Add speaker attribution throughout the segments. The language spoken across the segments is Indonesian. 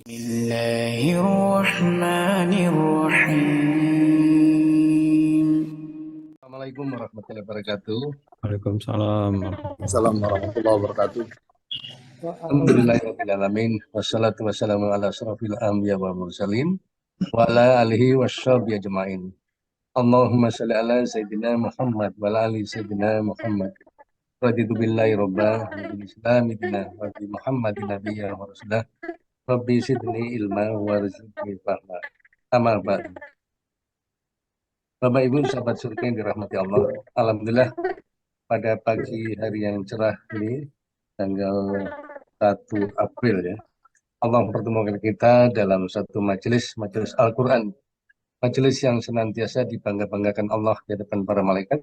Speaker 1: الله الرحمن الرحيم.
Speaker 2: Assalamualaikum warahmatullahi wabarakatuh.
Speaker 3: Waalaikumsalam.
Speaker 4: Assalamualaikum warahmatullahi wabarakatuh.
Speaker 2: Alhamdulillahirabbil alamin wassalatu wassalamu ala asrofil anbiya wal mursalin wa ala alihi wasshabihi ajmain. Allahumma shalli ala sayyidina Muhammad wa ala ali sayyidina Muhammad. Raditu billahi robba wa bil islami dina wa bi Muhammadin nabiyya wa rasulah. Rabbi sidni ilma warzuqni fahma. Amma ba'du. Bapak Ibu sahabat surga yang dirahmati Allah. Alhamdulillah pada pagi hari yang cerah ini tanggal 1 April ya. Allah mempertemukan kita dalam satu majelis Al-Quran. Majelis yang senantiasa dibangga-banggakan Allah di hadapan para malaikat.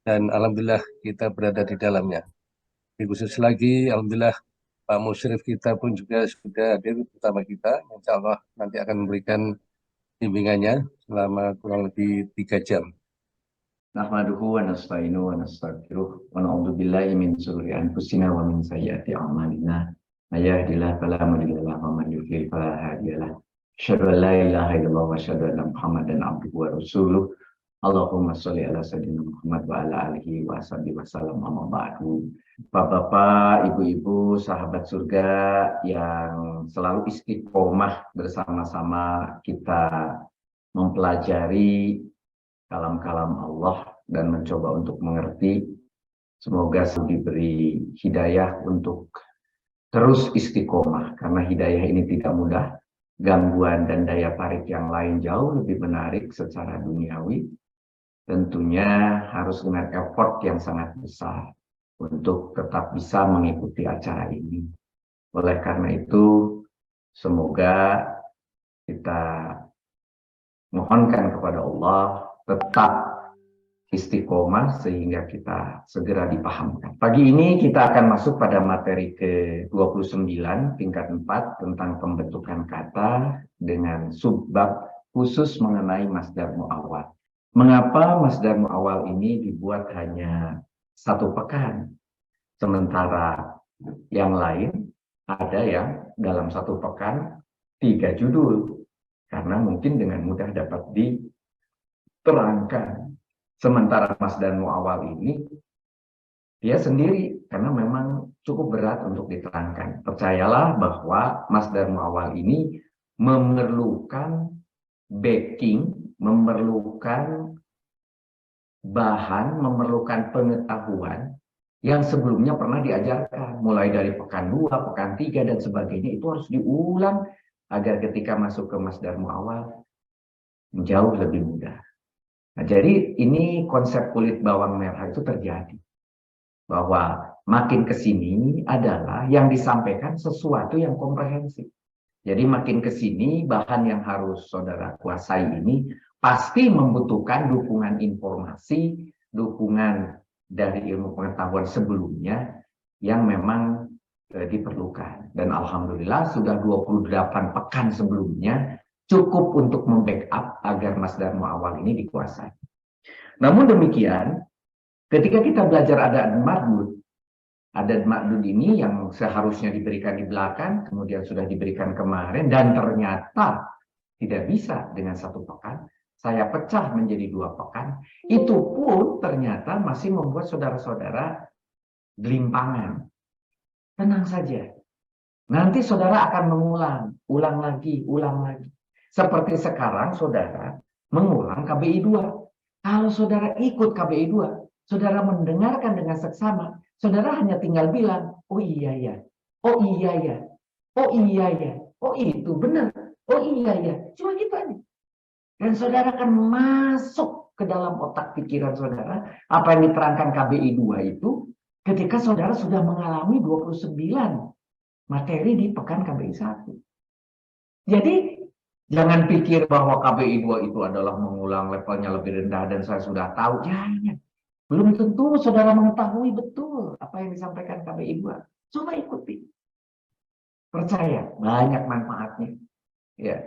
Speaker 2: Dan Alhamdulillah kita berada di dalamnya. Lebih khusus lagi, Alhamdulillah Pak Musyrif kita pun juga sudah hadir bersama kita. Insya Allah nanti akan memberikan bimbingannya selama kurang lebih 3 jam.
Speaker 5: Nahmaduhu wa nasta'inu wa nastaghfiruh wa na'udzu billahi min shururi anfusina wa min sayyiati a'malina. May yahdihillahu fala mudilla lahu wa man yudlil fala hadiya lahu. Asyhadu an la ilaha illallah wa asyhadu anna Muhammadan abduhu wa rasuluh. Allahumma sholli ala sayyidina Muhammad wa ala alihi wa sahbihi wasallam, amma ba'du. Bapak-bapak, ibu-ibu, sahabat surga yang selalu istiqomah bersama-sama kita mempelajari kalam-kalam Allah dan mencoba untuk mengerti. Semoga diberi hidayah untuk terus istiqomah, karena hidayah ini tidak mudah. Gangguan dan daya tarik yang lain jauh lebih menarik secara duniawi. Tentunya harus dengan effort yang sangat besar untuk tetap bisa mengikuti acara ini. Oleh karena itu, semoga kita mohonkan kepada Allah tetap istiqomah sehingga kita segera dipahamkan. Pagi ini kita akan masuk pada materi ke-29 tingkat 4 tentang pembentukan kata dengan subbab khusus mengenai masdar mu'awwal. Mengapa masdar mu'awwal ini dibuat hanya 1 pekan, sementara yang lain ada yang dalam 1 pekan 3 judul, karena mungkin dengan mudah dapat diterangkan. Sementara masdar mu'awwal ini dia sendiri, karena memang cukup berat untuk diterangkan. Percayalah bahwa masdar mu'awwal ini memerlukan backing, memerlukan bahan, memerlukan pengetahuan yang sebelumnya pernah diajarkan. Mulai dari pekan 2, pekan 3, dan sebagainya, itu harus diulang agar ketika masuk ke masdar mu'awwal jauh lebih mudah. Nah, jadi ini konsep kulit bawang merah itu terjadi. Bahwa makin ke sini adalah yang disampaikan sesuatu yang komprehensif. Jadi makin ke sini bahan yang harus saudara kuasai ini pasti membutuhkan dukungan informasi, dukungan dari ilmu pengetahuan sebelumnya yang memang diperlukan. Dan alhamdulillah sudah 28 pekan sebelumnya cukup untuk membackup agar masdar mu'awwal ini dikuasai. Namun demikian, ketika kita belajar adat ma'dud ini yang seharusnya diberikan di belakang, kemudian sudah diberikan kemarin, dan ternyata tidak bisa dengan 1 pekan, saya pecah menjadi 2 pekan, itu pun ternyata masih membuat saudara-saudara gelimpangan. Tenang saja. Nanti saudara akan ulang lagi. Seperti sekarang saudara mengulang KBI 2. Kalau saudara ikut KBI 2, saudara mendengarkan dengan seksama, saudara hanya tinggal bilang, oh iya ya, oh iya ya, oh iya ya, oh itu benar, oh iya ya. Cuma gitu aja. Dan saudara akan masuk ke dalam otak pikiran saudara, apa yang diterangkan KBI 2 itu, ketika saudara sudah mengalami 29 materi di pekan KBI 1. Jadi, jangan pikir bahwa KBI 2 itu adalah mengulang levelnya lebih rendah dan saya sudah tahu. Jangan. Belum tentu saudara mengetahui betul apa yang disampaikan KBI 2. Coba ikuti. Percaya, banyak manfaatnya. Ya.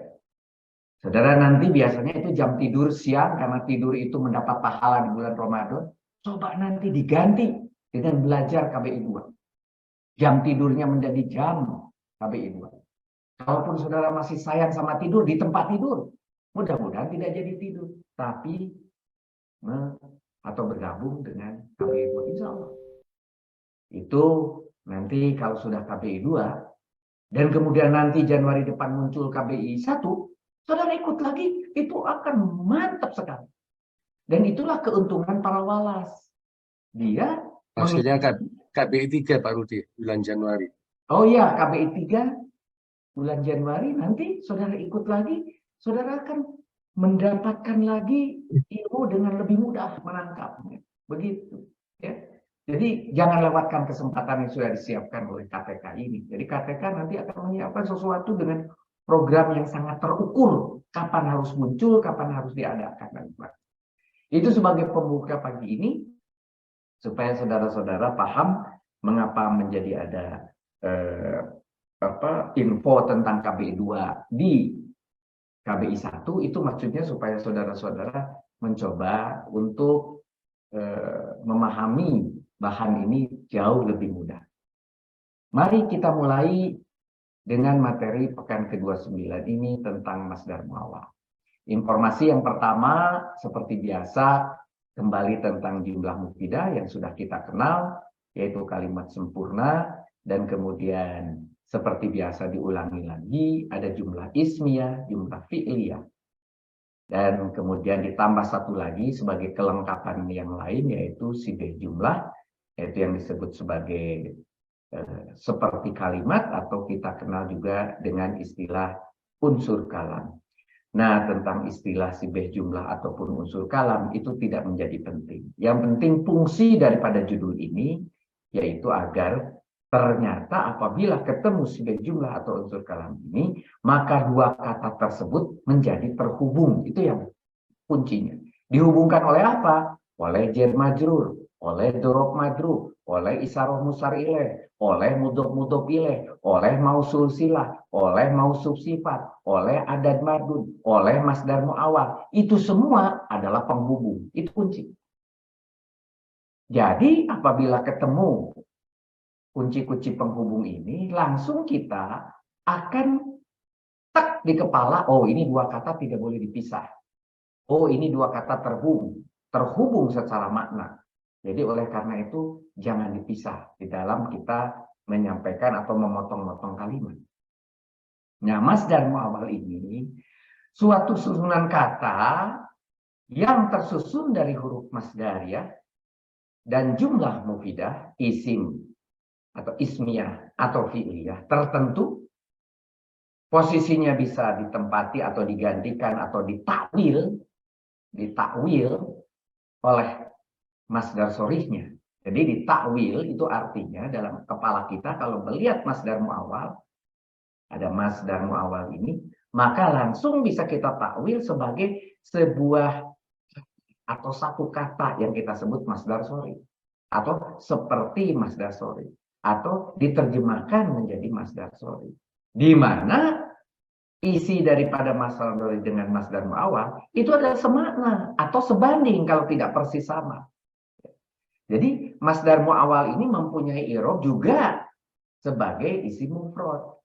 Speaker 5: Saudara nanti biasanya itu jam tidur siang karena tidur itu mendapat pahala di bulan Ramadan. Coba nanti diganti dengan belajar KBI 2. Jam tidurnya menjadi jam KBI 2. Kalaupun saudara masih sayang sama tidur di tempat tidur, mudah-mudahan tidak jadi tidur, tapi atau bergabung dengan KBI 2, insya Allah. Itu nanti kalau sudah KBI 2, dan kemudian nanti Januari depan muncul KBI 1, saudara ikut lagi, itu akan mantap sekali. Dan itulah keuntungan para walas. Dia
Speaker 2: Maksudnya KBI 3 Pak Rudi, bulan Januari.
Speaker 5: Oh iya, KBI 3 bulan Januari, nanti saudara ikut lagi, saudara akan mendapatkan lagi ilmu dengan lebih mudah menangkapnya. Begitu. Ya. Jadi jangan lewatkan kesempatan yang sudah disiapkan oleh KTK ini. Jadi KTK nanti akan menyiapkan sesuatu dengan program yang sangat terukur. Kapan harus muncul, kapan harus diadakan. Itu sebagai pembuka pagi ini, supaya saudara-saudara paham mengapa menjadi ada info tentang KBI 2 di KBI 1, itu maksudnya supaya saudara-saudara mencoba untuk memahami bahan ini jauh lebih mudah. Mari kita mulai dengan materi pekan ke-29 ini tentang Masdar Muawwal. Informasi yang pertama, seperti biasa, kembali tentang jumlah mufidah yang sudah kita kenal, yaitu kalimat sempurna, dan kemudian seperti biasa diulangi lagi, ada jumlah ismiyah, jumlah fi'liyah. Dan kemudian ditambah satu lagi sebagai kelengkapan yang lain, yaitu sibeh jumlah, yaitu yang disebut sebagai seperti kalimat, atau kita kenal juga dengan istilah unsur kalam. Nah, tentang istilah sibeh jumlah ataupun unsur kalam itu tidak menjadi penting. Yang penting fungsi daripada judul ini, yaitu agar ternyata apabila ketemu sibeh jumlah atau unsur kalam ini, maka dua kata tersebut menjadi terhubung. Itu yang kuncinya. Dihubungkan oleh apa? Oleh jar majrur, oleh dzaraf madruf, oleh isyaroh musar ilaih, oleh mudhof ilaih, oleh mausul silah, oleh mausuf sifat, oleh adad mardud, oleh masdar muawwal. Itu semua adalah penghubung. Itu kunci. Jadi apabila ketemu kunci-kunci penghubung ini, langsung kita akan tek di kepala, oh ini dua kata tidak boleh dipisah. Oh ini dua kata terhubung secara makna. Jadi oleh karena itu jangan dipisah di dalam kita menyampaikan atau memotong-motong kalimat. Nah, masdar muawwal ini suatu susunan kata yang tersusun dari huruf masdariyah dan jumlah mufidah, isim atau ismiyah atau fi'liyah tertentu. Posisinya bisa ditempati atau digantikan atau ditakwil oleh masdar sorihnya. Jadi ditakwil itu artinya dalam kepala kita kalau melihat masdar muawwal, ada masdar muawwal ini, maka langsung bisa kita takwil sebagai sebuah atau satu kata yang kita sebut masdar sorih, atau seperti masdar sorih, atau diterjemahkan menjadi masdar sorih. Di mana isi daripada masdar sorih dengan masdar muawwal itu adalah semakna atau sebanding kalau tidak persis sama. Jadi masdar muawwal ini mempunyai i'rab juga sebagai isim mufrad.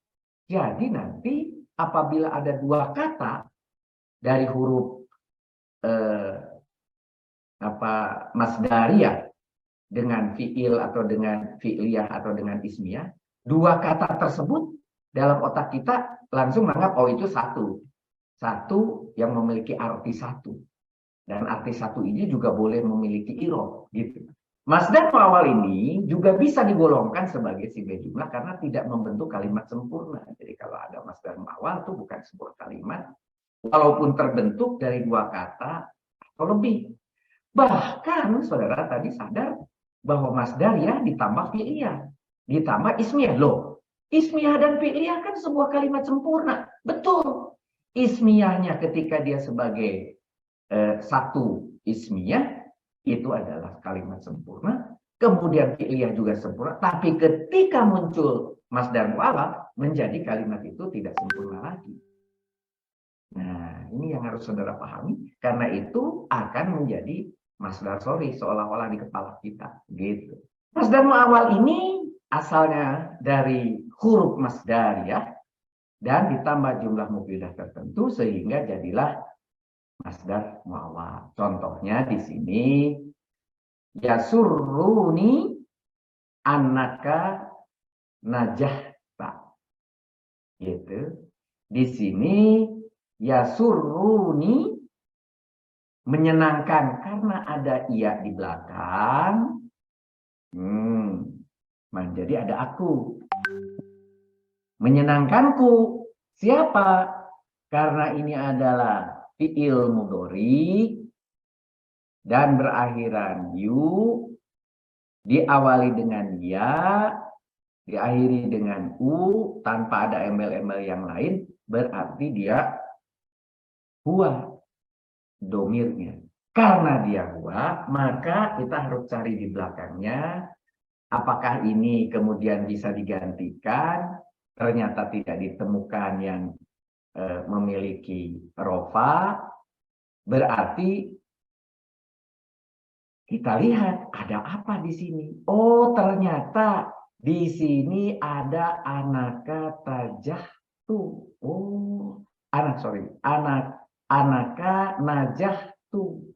Speaker 5: Jadi nanti apabila ada dua kata dari huruf masdariyah dengan fi'il atau dengan fi'liyah atau dengan ismiyah, dua kata tersebut dalam otak kita langsung menganggap oh itu satu yang memiliki arti satu, dan arti satu ini juga boleh memiliki i'rab gitu. Masdar muawwal ini juga bisa digolongkan sebagai sibeh jumlah karena tidak membentuk kalimat sempurna. Jadi kalau ada masdar muawwal itu bukan sebuah kalimat, walaupun terbentuk dari dua kata atau lebih. Bahkan saudara tadi sadar bahwa masdariyah ditambah fi'liyah, ditambah ismiyah. Loh, ismiyah dan fi'liyah kan sebuah kalimat sempurna. Betul. Ismiyahnya ketika dia sebagai satu ismiyah, itu adalah kalimat sempurna. Kemudian fi'liyah juga sempurna. Tapi ketika muncul masdar muawwal, menjadi kalimat itu tidak sempurna lagi. Nah, ini yang harus saudara pahami. Karena itu akan menjadi masdar sorih seolah-olah di kepala kita. Gitu. Masdar muawwal ini asalnya dari huruf masdariyah dan ditambah jumlah mufidah tertentu sehingga jadilah masdar muawwal. Contohnya di sini yasurruni annaka najahta. Gitu. Di sini yasurruni menyenangkan karena ada ia di belakang. Jadi ada aku. Menyenangkanku. Siapa? Karena ini adalah fi'il mudhari dan berakhiran yu, diawali dengan ya, diakhiri dengan u tanpa ada embel-embel yang lain, berarti dia huwa domirnya. Karena dia huwa, maka kita harus cari di belakangnya apakah ini kemudian bisa digantikan. Ternyata tidak ditemukan yang memiliki rofa, berarti kita lihat ada apa di sini. Oh, ternyata di sini ada anaka tajahtu. Oh, anaka najahtu.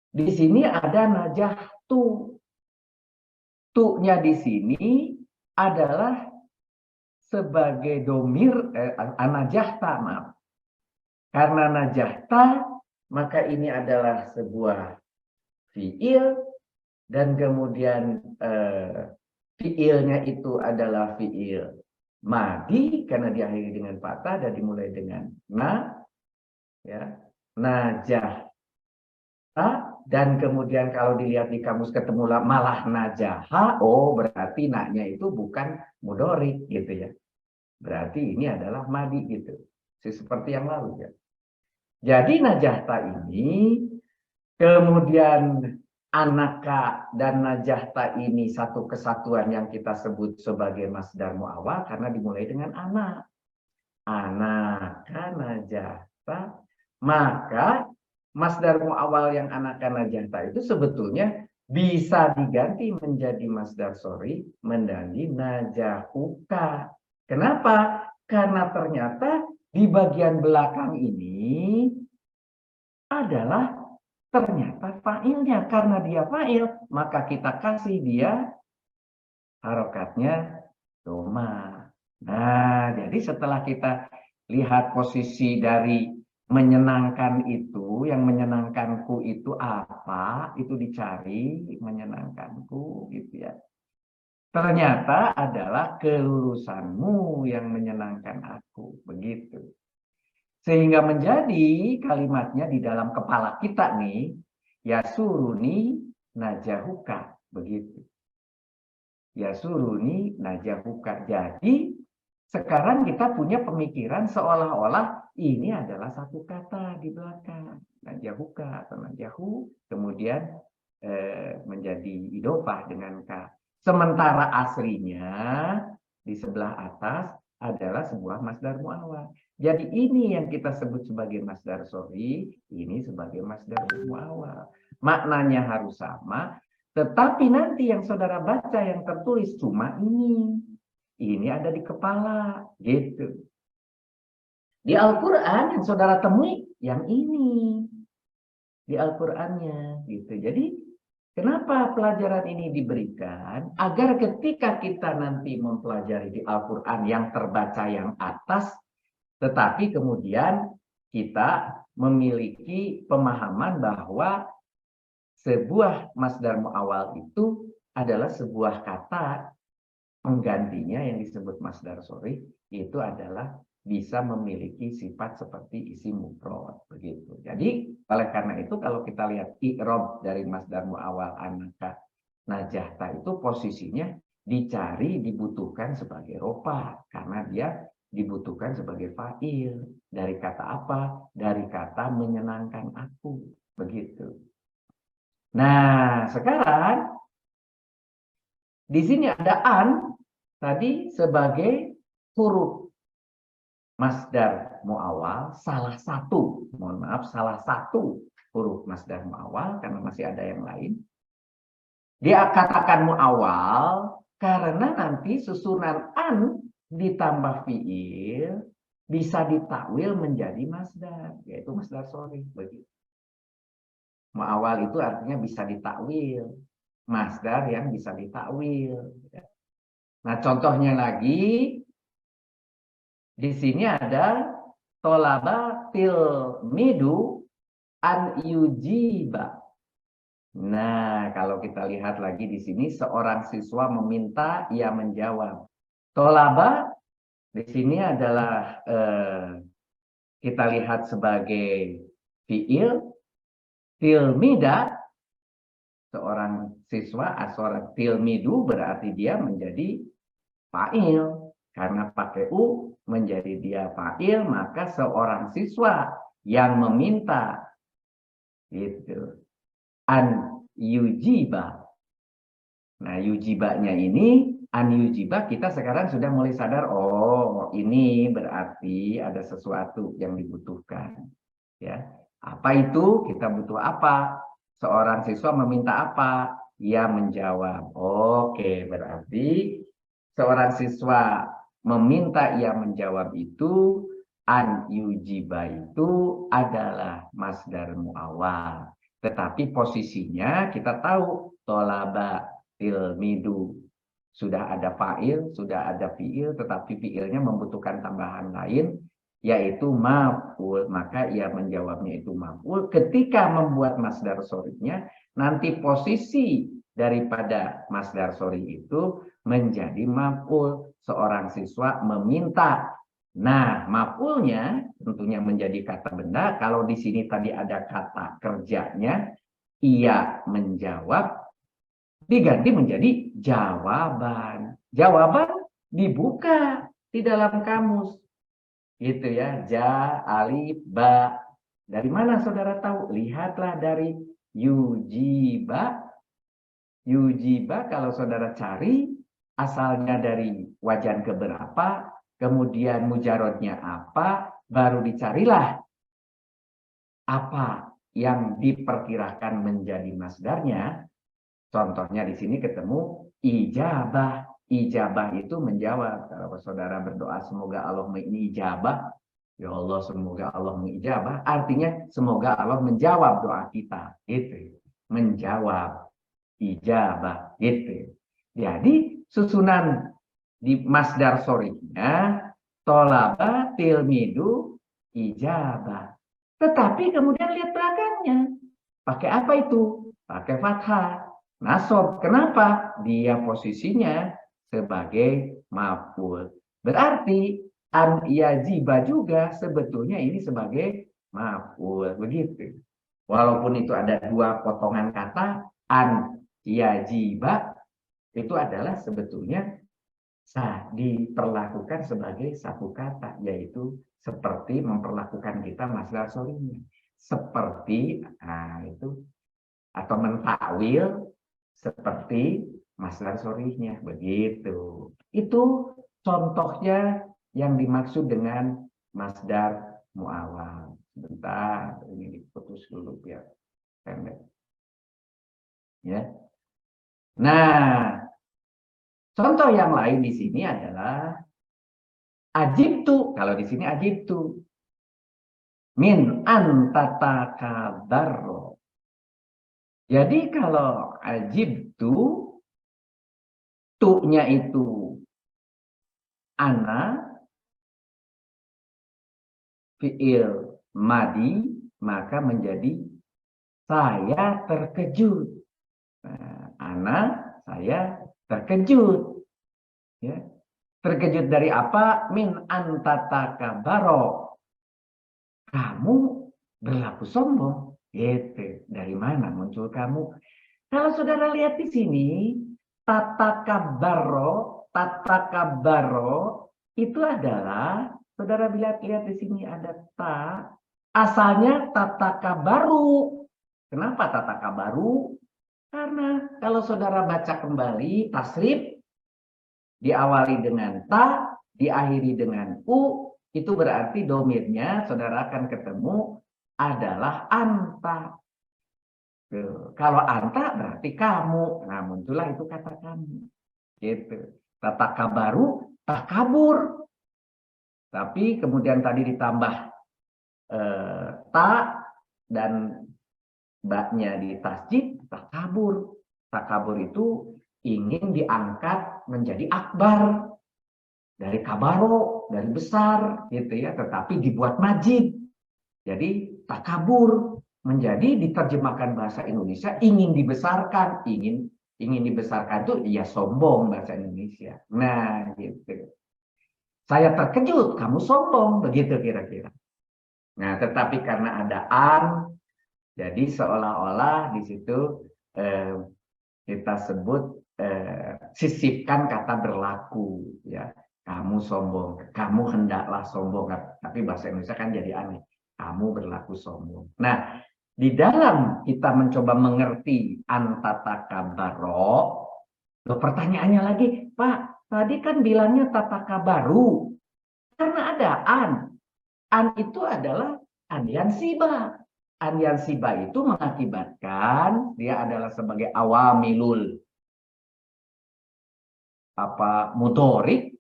Speaker 5: Di sini ada najahtu. Tu-nya di sini adalah sebagai domir najahta, maaf. Karena najahta, maka ini adalah sebuah fi'il dan kemudian fi'ilnya itu adalah fi'il madi karena diakhiri dengan fathah dan dimulai dengan na, ya, najahta, dan kemudian kalau dilihat di kamus ketemu malah najaha, oh berarti naknya itu bukan mudhari gitu ya. Berarti ini adalah madi gitu. Seperti yang lalu ya. Jadi najahta ini kemudian anaka dan najahta ini satu kesatuan yang kita sebut sebagai masdar muawwal karena dimulai dengan anak. Anaka najahta, maka masdar muawwal yang anaka najahta itu sebetulnya bisa diganti menjadi masdar sori menjadi najahuka. Kenapa? Karena ternyata di bagian belakang ini adalah ternyata fa'ilnya. Karena dia fa'il, maka kita kasih dia harokatnya doma. Nah, jadi setelah kita lihat posisi dari menyenangkan itu, yang menyenangkanku itu apa? Itu dicari menyenangkanku gitu ya. Ternyata adalah kelulusanmu yang menyenangkan aku, begitu. Sehingga menjadi kalimatnya di dalam kepala kita nih, yasuruni najahuka, begitu. Yasuruni najahuka. Jadi sekarang kita punya pemikiran seolah-olah ini adalah satu kata di belakang. Najahuka atau najahu, kemudian menjadi idofah dengan ka. Sementara aslinya di sebelah atas adalah sebuah masdar muawwal. Jadi ini yang kita sebut sebagai masdar sori, ini sebagai masdar muawwal. Maknanya harus sama, tetapi nanti yang saudara baca yang tertulis cuma ini. Ini ada di kepala, gitu. Di Al-Quran yang saudara temui yang ini. Di Al-Qurannya, gitu. Jadi kenapa pelajaran ini diberikan? Agar ketika kita nanti mempelajari di Al-Quran yang terbaca yang atas, tetapi kemudian kita memiliki pemahaman bahwa sebuah masdar muawwal itu adalah sebuah kata penggantinya yang disebut masdar sori, itu adalah bisa memiliki sifat seperti isim mufrad, begitu. Jadi oleh karena itu kalau kita lihat i'rab dari masdar muawwal anaka najahta itu posisinya dicari, dibutuhkan sebagai rofa karena dia dibutuhkan sebagai fa'il. Dari kata apa? Dari kata menyenangkan aku, begitu. Nah, sekarang di sini ada an tadi sebagai huruf masdar muawwal, salah satu, mohon maaf, salah satu huruf masdar muawwal karena masih ada yang lain. Dia katakan muawwal karena nanti susunan an ditambah fiil bisa ditakwil menjadi masdar, yaitu masdar sori. Begitu. Mu'awal itu artinya bisa ditakwil, masdar yang bisa ditakwil. Nah, contohnya lagi di sini ada tolaba tilmidu an yujiba. Nah, kalau kita lihat lagi di sini seorang siswa meminta, ia menjawab. Tolaba di sini adalah kita lihat sebagai fiil, tilmida seorang siswa, seorang tilmidu berarti dia menjadi fa'il. Karena pakai u menjadi dia fa'il, maka seorang siswa yang meminta itu an yujiba. Nah, yujibanya ini an yujiba kita sekarang sudah mulai sadar, oh ini berarti ada sesuatu yang dibutuhkan. Ya, apa itu? Kita butuh apa? Seorang siswa meminta apa? Ia menjawab. Oke, berarti seorang siswa meminta, ia menjawab itu an yujiba itu adalah masdar muawwal. Tetapi posisinya kita tahu tolaba tilmidu. Sudah ada fa'il, sudah ada fi'il, tetapi fi'ilnya membutuhkan tambahan lain, yaitu maf'ul. Maka ia menjawabnya itu maf'ul. Ketika membuat masdar sorinya, nanti posisi daripada masdar sori itu menjadi maf'ul. Seorang siswa meminta. Nah, maf'ulnya tentunya menjadi kata benda. Kalau di sini tadi ada kata kerjanya, ia menjawab, diganti menjadi jawaban. Jawaban dibuka di dalam kamus. Gitu ya, ja, alif, ba. Dari mana saudara tahu? Lihatlah dari yujiba. Yujiba kalau saudara cari, asalnya dari wajan keberapa, kemudian mujarodnya apa, baru dicarilah apa yang diperkirakan menjadi masdarnya. Contohnya di sini ketemu ijabah. Ijabah itu menjawab. Kalau saudara berdoa semoga Allah mengijabah, ya Allah semoga Allah mengijabah, artinya semoga Allah menjawab doa kita. Itu menjawab, ijabah, gitu. Jadi susunan di masdar sorinya tolaba tilmidu ijabah. Tetapi kemudian lihat belakangnya. Pakai apa itu? Pakai fathah. Nasab. Kenapa? Dia posisinya sebagai maf'ul. Berarti an yajiba juga sebetulnya ini sebagai maf'ul. Begitu. Walaupun itu ada dua potongan kata, an yajiba itu adalah sebetulnya diperlakukan sebagai satu kata, yaitu seperti memperlakukan kita masdar sorinya. Seperti itu, atau mentakwil seperti masdar sorinya, begitu. Itu contohnya yang dimaksud dengan masdar muawwal. Sebentar, ini diputus dulu biar pendek. Ya. Nah, contoh yang lain di sini adalah ajibtu. Kalau di sini ajibtu min antatakabarro. Jadi kalau ajibtu, tu-nya itu ana, fi'il madi, maka menjadi saya terkejut. Nah, ana, saya terkejut. Ya. Terkejut dari apa? Min antatakabaro. Kamu berlaku sombong. Gitu. Dari mana muncul kamu? Kalau saudara lihat di sini, tatakabaro itu adalah, saudara lihat di sini ada ta, asalnya tatakabaru. Kenapa tatakabaru? Karena kalau saudara baca kembali tasrif, diawali dengan ta, diakhiri dengan u, itu berarti domirnya saudara akan ketemu adalah anta. Kalau anta berarti kamu. Nah, muncullah itu kata kamu. Gitu. Tatakabaru takabur. Tapi kemudian tadi ditambah ta dan baknya di tasjid, takabur. Takabur itu ingin diangkat menjadi akbar. Dari kabaro, dari besar, gitu ya, tetapi dibuat majid. Jadi takabur menjadi diterjemahkan bahasa Indonesia ingin dibesarkan, ingin dibesarkan itu ya sombong bahasa Indonesia. Nah, gitu. Saya terkejut, kamu sombong, begitu kira-kira. Nah, tetapi karena ada an, jadi seolah-olah di situ kita sebut sisipkan kata berlaku, ya. Kamu sombong, kamu hendaklah sombong, tapi bahasa Indonesia kan jadi aneh. Kamu berlaku sombong. Nah, di dalam kita mencoba mengerti antatakabaro, pertanyaannya lagi, Pak, tadi kan bilangnya tatakabaru. Karena ada an. An itu adalah andian siba. Andian siba itu mengakibatkan dia adalah sebagai awamilul mudorik,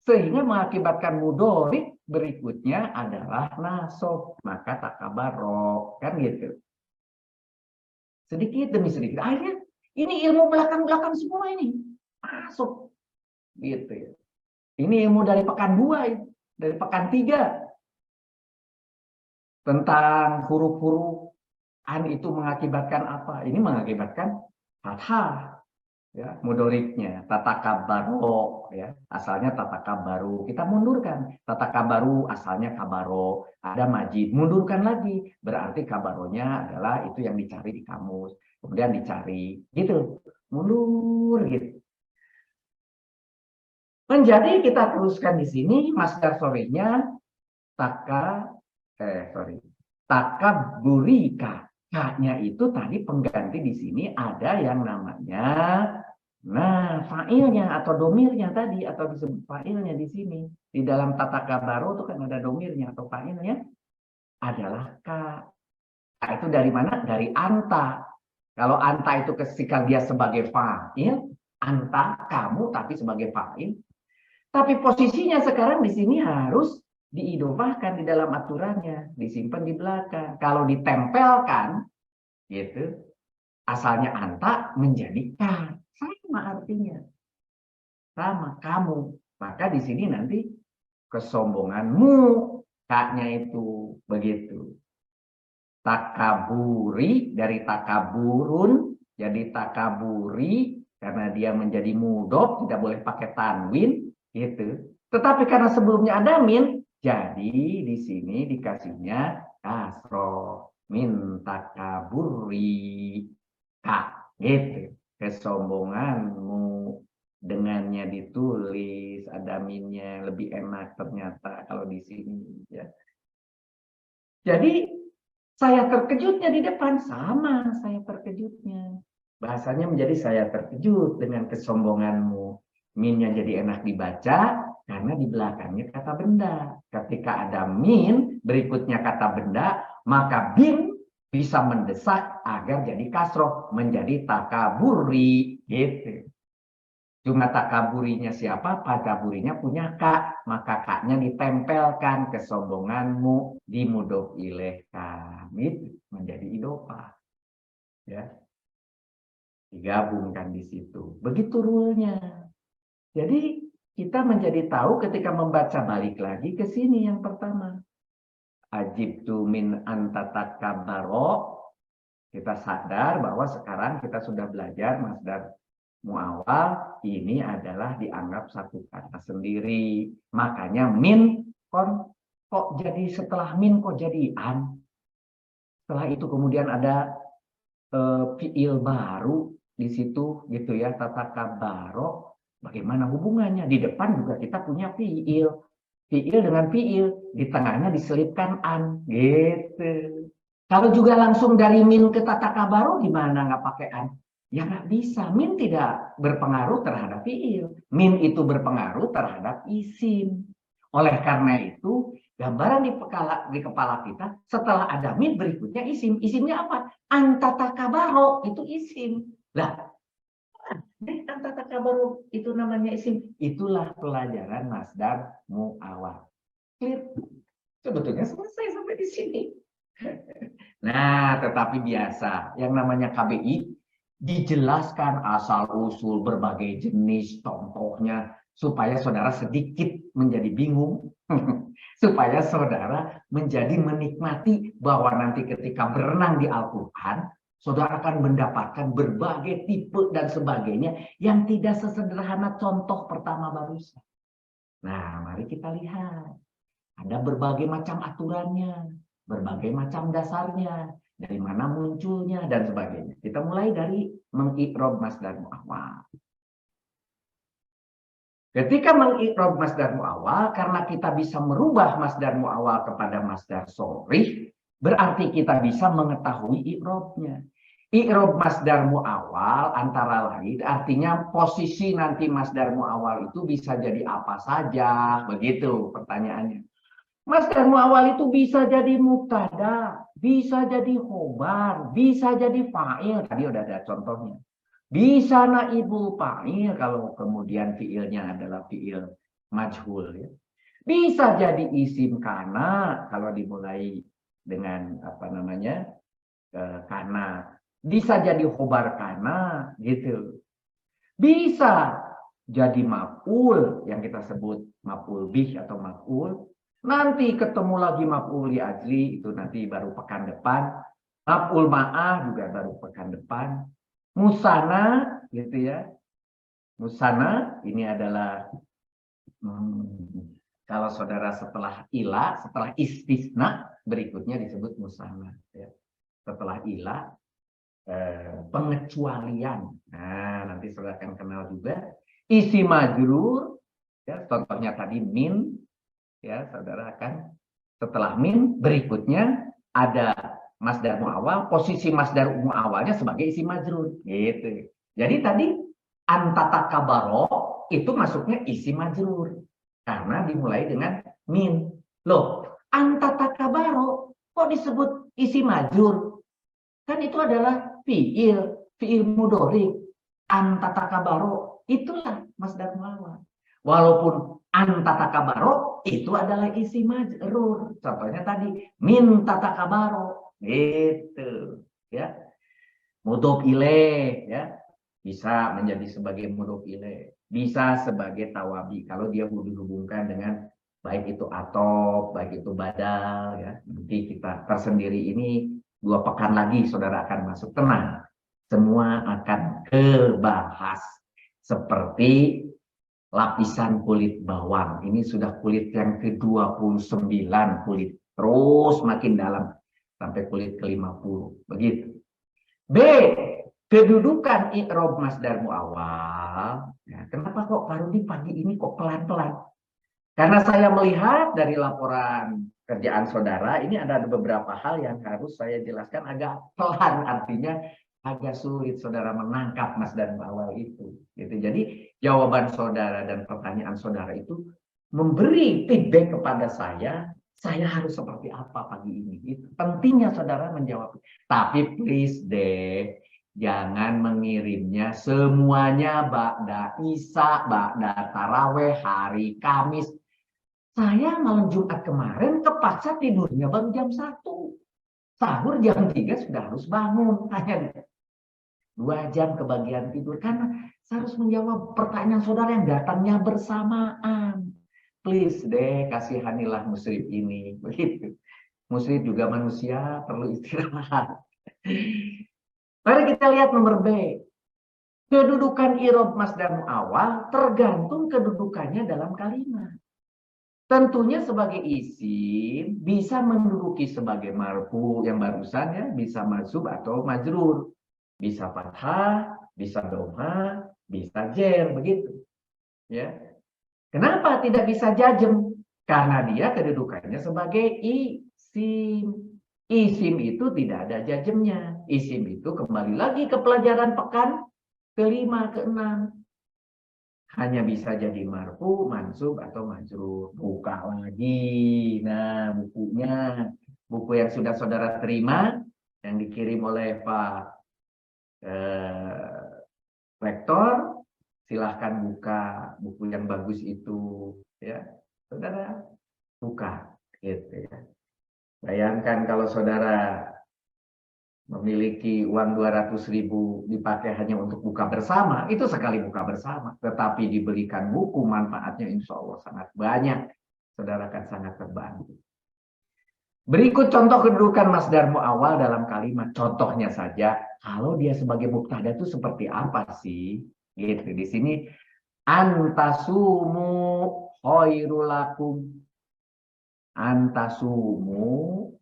Speaker 5: sehingga mengakibatkan mudorik berikutnya adalah nasob, maka takabaro, kan gitu. Sedikit demi sedikit. Akhirnya ini ilmu belakang-belakang semua ini masuk, gitu ya. Ini ilmu dari pekan 2, dari pekan 3 tentang huruf-huruf an itu mengakibatkan apa? Ini mengakibatkan fathah. Ya, mudoriknya tatakabaro, ya, asalnya tatakabaru. Kita mundurkan, tatakabaru asalnya kabaro, ada majid, mundurkan lagi, berarti kabaronya adalah itu yang dicari di kamus, kemudian dicari gitu, mundur gitu. Menjadi kita teruskan di sini masdar sorenya takaburika. K-nya itu tadi pengganti di sini ada yang namanya fa'ilnya atau domirnya tadi, atau disebut fa'ilnya di sini. Di dalam tatakabaro itu kan ada domirnya atau fa'ilnya adalah K. K itu dari mana? Dari anta. Kalau anta itu ketika dia sebagai fa'il, anta kamu tapi sebagai fa'il. Tapi posisinya sekarang di sini harus diidofahkan di dalam aturannya, disimpan di belakang. Kalau ditempelkan, gitu, asalnya anta menjadi K, sama artinya, sama kamu. Maka di sini nanti kesombonganmu, K-nya itu begitu. Takaburi dari takaburun jadi takaburi karena dia menjadi mudhof, tidak boleh pakai tanwin, gitu. Tetapi karena sebelumnya ada min, jadi di sini dikasihnya kasroh, min takaburi, gitu. Kesombonganmu, dengannya ditulis, ada minnya, lebih enak ternyata kalau di sini. Ya. Jadi saya terkejutnya di depan, sama saya terkejutnya. Bahasanya menjadi saya terkejut dengan kesombonganmu. Minnya jadi enak dibaca karena di belakangnya kata benda. Ketika ada min, berikutnya kata benda, maka bin bisa mendesak agar jadi kasroh, menjadi takaburi, gitu. Cuma takaburinya siapa? Takaburinya punya kak, maka kaknya ditempelkan, kesombonganmu di mudhof ilaih kamit menjadi idofah. Ya. Digabungkan di situ. Begitu rule-nya. Jadi kita menjadi tahu ketika membaca, balik lagi ke sini yang pertama. Ajibtu min antatakabaro. Kita sadar bahwa sekarang kita sudah belajar masdar muawal, ini adalah dianggap satu kata sendiri. Makanya min kok jadi setelah min kok jadi an. Setelah itu kemudian ada fiil baru di situ gitu ya, tatakabaro. Bagaimana hubungannya? Di depan juga kita punya fiil. Fiil dengan fiil, di tengahnya diselipkan an, gitu. Kalau juga langsung dari min ke tatakabaro gimana nggak pakai an? Ya nggak bisa. Min tidak berpengaruh terhadap fiil. Min itu berpengaruh terhadap isim. Oleh karena itu, gambaran di kepala kita, setelah ada min berikutnya isim. Isimnya apa? Antatakabaro, itu isim. Lah, Antara kabar itu namanya isim. Itulah pelajaran masdar muawwal. Clear? Sebetulnya selesai sampai di sini. Nah, tetapi biasa yang namanya KBI dijelaskan asal-usul berbagai jenis contohnya supaya saudara sedikit menjadi bingung, supaya saudara menjadi menikmati bahwa nanti ketika berenang di Al-Quran, saudara akan mendapatkan berbagai tipe dan sebagainya yang tidak sesederhana contoh pertama barusan. Nah, mari kita lihat. Ada berbagai macam aturannya, berbagai macam dasarnya, dari mana munculnya, dan sebagainya. Kita mulai dari mengi'rab masdar muawwal. Ketika mengi'rab masdar muawwal, karena kita bisa merubah masdar muawwal kepada masdar sharih, berarti kita bisa mengetahui i'rabnya. I'rab masdar muawwal antara lain artinya posisi nanti masdar muawwal itu bisa jadi apa saja, begitu pertanyaannya. Masdar muawwal itu bisa jadi mubtada, bisa jadi khobar, bisa jadi fa'il. Tadi udah ada contohnya. Bisa naibul fa'il kalau kemudian fiilnya adalah fiil majhul. Ya. Bisa jadi isim kana kalau dimulai dengan apa namanya kana. Bisa jadi khobar kana gitu. Bisa jadi maf'ul yang kita sebut maf'ul bih atau maf'ul. Nanti ketemu lagi maf'ul li ajli, itu nanti baru pekan depan. Maf'ul ma'ah juga baru pekan depan. Musana, gitu ya. Musana, ini adalah, kalau saudara setelah ila, setelah istisna, berikutnya disebut musana. Ya. Setelah ila, pengecualian. Nah, nanti saudara akan kenal juga. Isi majrur, ya, contohnya tadi min, ya saudara akan setelah min berikutnya ada masdar muawwal, posisi masdar muawwalnya sebagai isim majrur gitu. Jadi tadi antatakabaro itu masuknya isim majrur karena dimulai dengan min. Loh, antatakabaro kok disebut isim majrur? Kan itu adalah fiil mudhari. Antatakabaro itulah masdar muawwal. Walaupun antatakabaro itu adalah isi majrur. Contohnya tadi min tatakabaro gitu ya. Mudhof ilaih ya. Bisa menjadi sebagai mudhof ilaih, bisa sebagai tawabi kalau dia dihubungkan dengan baik itu atof, baik itu badal ya. Nanti kita tersendiri ini 2 pekan lagi saudara akan masuk, tenang. Semua akan kebahas seperti lapisan kulit bawang. Ini sudah kulit yang ke-29 kulit. Terus makin dalam sampai kulit ke-50. Begitu. B. Kedudukan i'rab masdar muawwal. Ya, kenapa kok Pak Rudi pagi ini kok pelan-pelan? Karena saya melihat dari laporan kerjaan saudara, ini ada beberapa hal yang harus saya jelaskan agak pelan. Artinya agak sulit saudara menangkap masdar muawwal itu. Gitu. Jadi jawaban saudara dan pertanyaan saudara itu memberi feedback kepada saya harus seperti apa pagi ini. Itu pentingnya saudara menjawab. Tapi please deh, jangan mengirimnya semuanya ba'da Isya, ba'da Taraweh, hari Kamis. Saya malam Jumat kemarin kepaksa tidurnya baru jam 1. Sahur jam 3 sudah harus bangun. Hanya 2 jam kebagian tidur karena saya harus menjawab pertanyaan saudara yang datangnya bersamaan. Please deh, kasihanilah musyrif ini. Begitu. Musyrif juga manusia, perlu istirahat. Mari kita lihat nomor B. Kedudukan i'rab masdar muawwal tergantung kedudukannya dalam kalimat. Tentunya sebagai isim bisa menduduki sebagai marfu yang barusan ya, bisa mansub atau majrur. Bisa fathah, bisa dhamma, bisa jer, begitu. Ya. Kenapa tidak bisa jazm? Karena dia kedudukannya sebagai isim. Isim itu tidak ada jazmnya. Isim itu kembali lagi ke pelajaran pekan ke-5, ke-6. Hanya bisa jadi marfu, mansub atau majrur. Buka lagi. Nah, bukunya. Buku yang sudah saudara terima yang dikirim oleh Pak lektor, silahkan buka buku yang bagus itu, ya, saudara buka, gitu ya. Bayangkan kalau saudara memiliki uang 200.000 dipakai hanya untuk buka bersama, itu sekali buka bersama. Tetapi diberikan buku, manfaatnya insya Allah sangat banyak. Saudara akan sangat terbantu. Berikut contoh kedudukan masdar mu'awwal dalam kalimat. Contohnya saja, kalau dia sebagai mubtada itu seperti apa sih? Gitu. Di sini antasumu khairul lakum. Antasumu.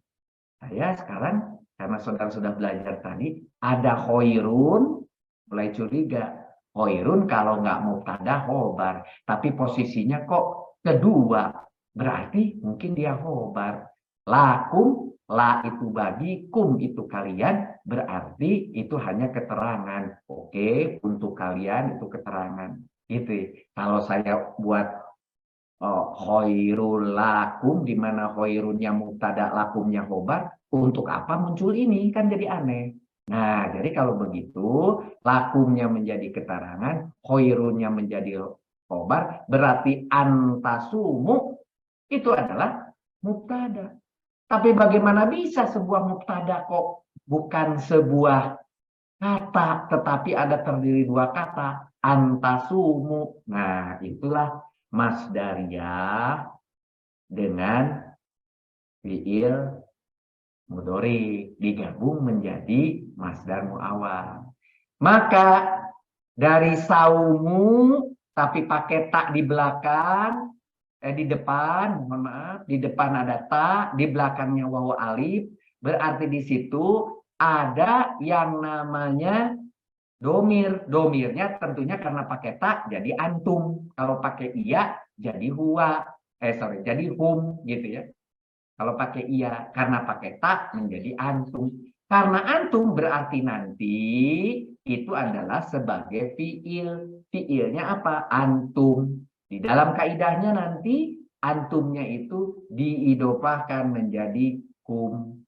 Speaker 5: Saya sekarang karena saudara sudah belajar tadi ada khairun, mulai curiga. Khairun kalau nggak mubtada khobar, tapi posisinya kok kedua. Berarti mungkin dia khobar. Lakum, la itu bagi, kum itu kalian, berarti itu hanya keterangan. Oke, untuk kalian itu keterangan. Gitu. Kalau saya buat khairul lakum, di mana khairunnya mubtada, lakumnya khobar, untuk apa muncul ini? Kan jadi aneh. Nah, jadi kalau begitu, lakumnya menjadi keterangan, khairunnya menjadi khobar, berarti antasumu itu adalah mubtada. Tapi bagaimana bisa sebuah mubtada kok bukan sebuah kata, tetapi ada terdiri dua kata, antasumu. Nah, itulah masdariyah dengan fiil mudhari digabung menjadi masdar mu'awwal. Maka dari saumu tapi pakai tak di belakang, di depan, mohon maaf, di depan ada tak, di belakangnya wawu alif, berarti di situ ada yang namanya domir. Domirnya tentunya karena pakai tak jadi antum. Kalau pakai iya jadi huwa. Jadi hum gitu ya. Kalau pakai iya, karena pakai tak menjadi antum. Karena antum berarti nanti itu adalah sebagai fiil. Fiilnya apa? Antum. Di dalam kaidahnya nanti antumnya itu diidofahkan menjadi kum.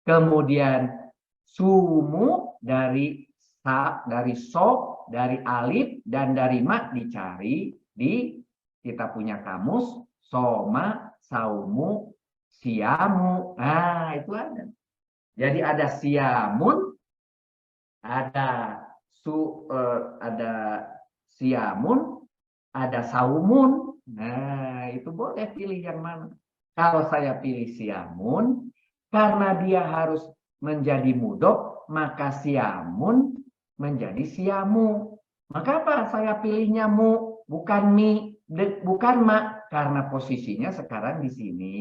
Speaker 5: Kemudian sumu dari sok, dari alif, dan dari mak dicari di kita punya kamus, soma, saumu, siamu. Nah, itu ada. Jadi ada siamun, ada siamun, ada saumun. Nah, itu boleh pilih yang mana. Kalau saya pilih siamun, karena dia harus menjadi mudhof, maka siamun menjadi siamu. Maka apa? Saya pilihnya mu, bukan mi, bukan ma, karena posisinya sekarang di sini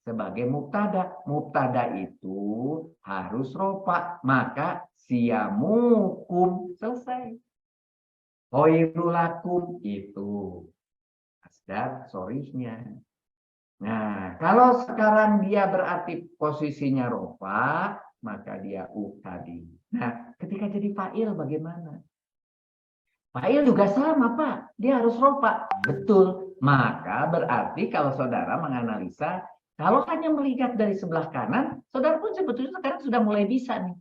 Speaker 5: sebagai mubtada. Mubtada itu harus rofa, maka siamukum, selesai. Khairul lakum itu masdar sorihnya. Nah, kalau sekarang dia berarti posisinya rofa, maka dia tadi. Nah, ketika jadi fa'il bagaimana? Fa'il juga sama, Pak. Dia harus rofa. Betul. Maka berarti kalau saudara menganalisa, kalau hanya melihat dari sebelah kanan, saudara pun sebetulnya sekarang sudah mulai bisa nih.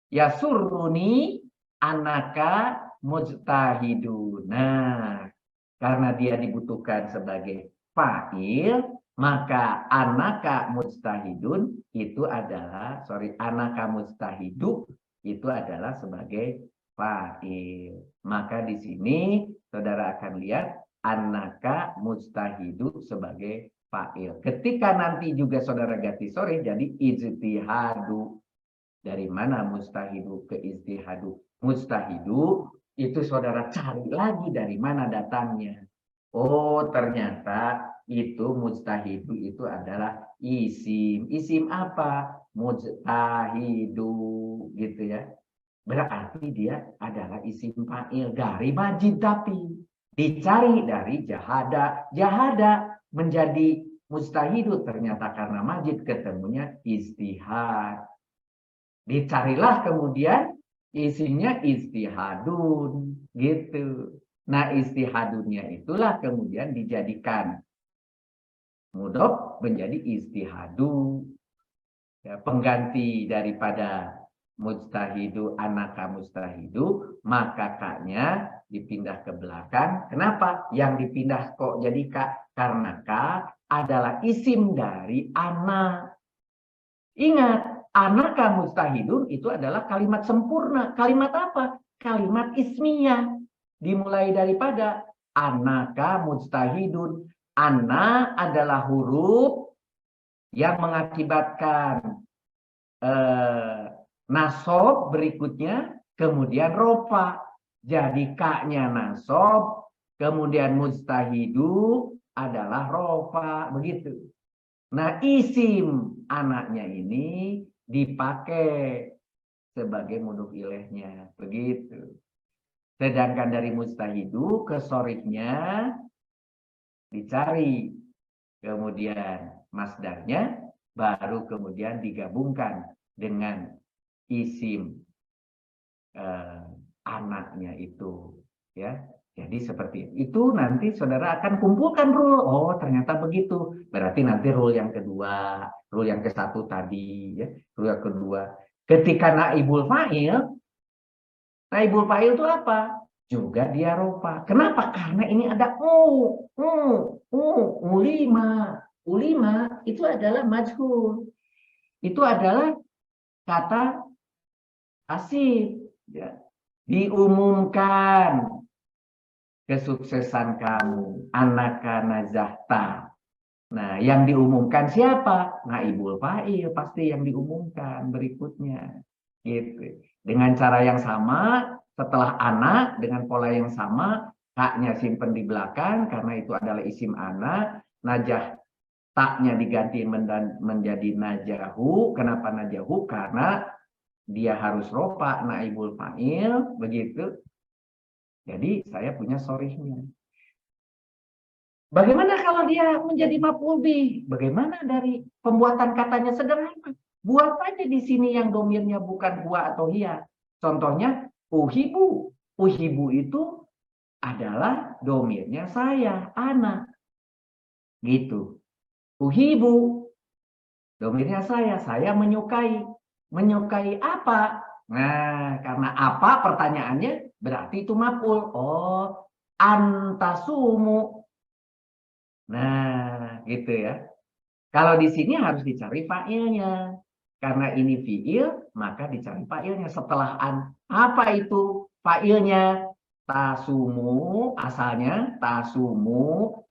Speaker 5: Ya suruni anaka mujtahidun. Nah, karena dia dibutuhkan sebagai fa'il, maka anaka mujtahidun itu adalah, anaka mujtahidu itu adalah sebagai fa'il. Maka di sini saudara akan lihat anaka mujtahidu sebagai fa'il. Ketika nanti juga saudara ganti sore jadi ijtihadu. Dari mana mustahidu ke ijtihadu? Mustahidu itu saudara cari lagi dari mana datangnya. Oh, ternyata itu mujtahidu itu adalah isim. Isim apa? Mujtahidu gitu ya. Berarti dia adalah isim fa'il dari majid, tapi dicari dari jahada. Jahada menjadi mujtahidu ternyata karena majid ketemunya istihad. Dicarilah kemudian isinya istihadun gitu. Nah, istihadunnya itulah kemudian dijadikan mudhof menjadi istihadu. Ya, pengganti daripada Mujtahidu, anaka mujtahidu, maka kaknya dipindah ke belakang. Kenapa? Yang dipindah kok jadi kak? Karena kak adalah isim dari anak. Ingat, anaka mujtahidun itu adalah kalimat sempurna. Kalimat apa? Kalimat ismiyah. Dimulai daripada anaka mujtahidun. Ana adalah huruf yang mengakibatkan nasob berikutnya, kemudian rofa. Jadi kaknya nasob, kemudian mujtahidu adalah rofa. Begitu. Nah, isim anaknya ini dipakai sebagai mudhof ilaihnya. Begitu. Sedangkan dari mujtahidu ke sorifnya dicari. Kemudian masdarnya baru kemudian digabungkan dengan isim anaknya itu. Ya. Jadi seperti itu nanti saudara akan kumpulkan rule. Oh, ternyata begitu. Berarti nanti rule yang kedua, rule yang ke-1 tadi, ya. Rule yang kedua. Ketika naibul fa'il itu apa? Juga dia rofa. Kenapa? Karena ini ada ulima. Ulima itu adalah majhul. Itu adalah kata asif. Ya. Diumumkan kesuksesan kamu, anaka najahta. Nah, yang diumumkan siapa? Naibul fa'il pasti yang diumumkan berikutnya. Gitu. Dengan cara yang sama, setelah anak dengan pola yang sama, haknya simpen di belakang karena itu adalah isim anak, najah taknya diganti menjadi najahu. Kenapa najahu? Karena dia harus rofa naibul fa'il, begitu. Jadi saya punya sorihnya. Bagaimana kalau dia menjadi maf'ul bih? Bagaimana dari pembuatan katanya sederhana? Buat aja di sini yang domirnya bukan huwa atau hiya. Contohnya uhibu. Uhibu itu adalah domirnya saya, anak. Gitu. Uhibu. Domirnya saya menyukai. Menyukai apa? Nah, karena apa pertanyaannya? Berarti itu maf'ul. Oh, antasumu. Nah, gitu ya. Kalau di sini harus dicari fa'ilnya. Karena ini fi'il, maka dicari fa'ilnya setelah an. Apa itu fa'ilnya? Tasumu, asalnya tasumu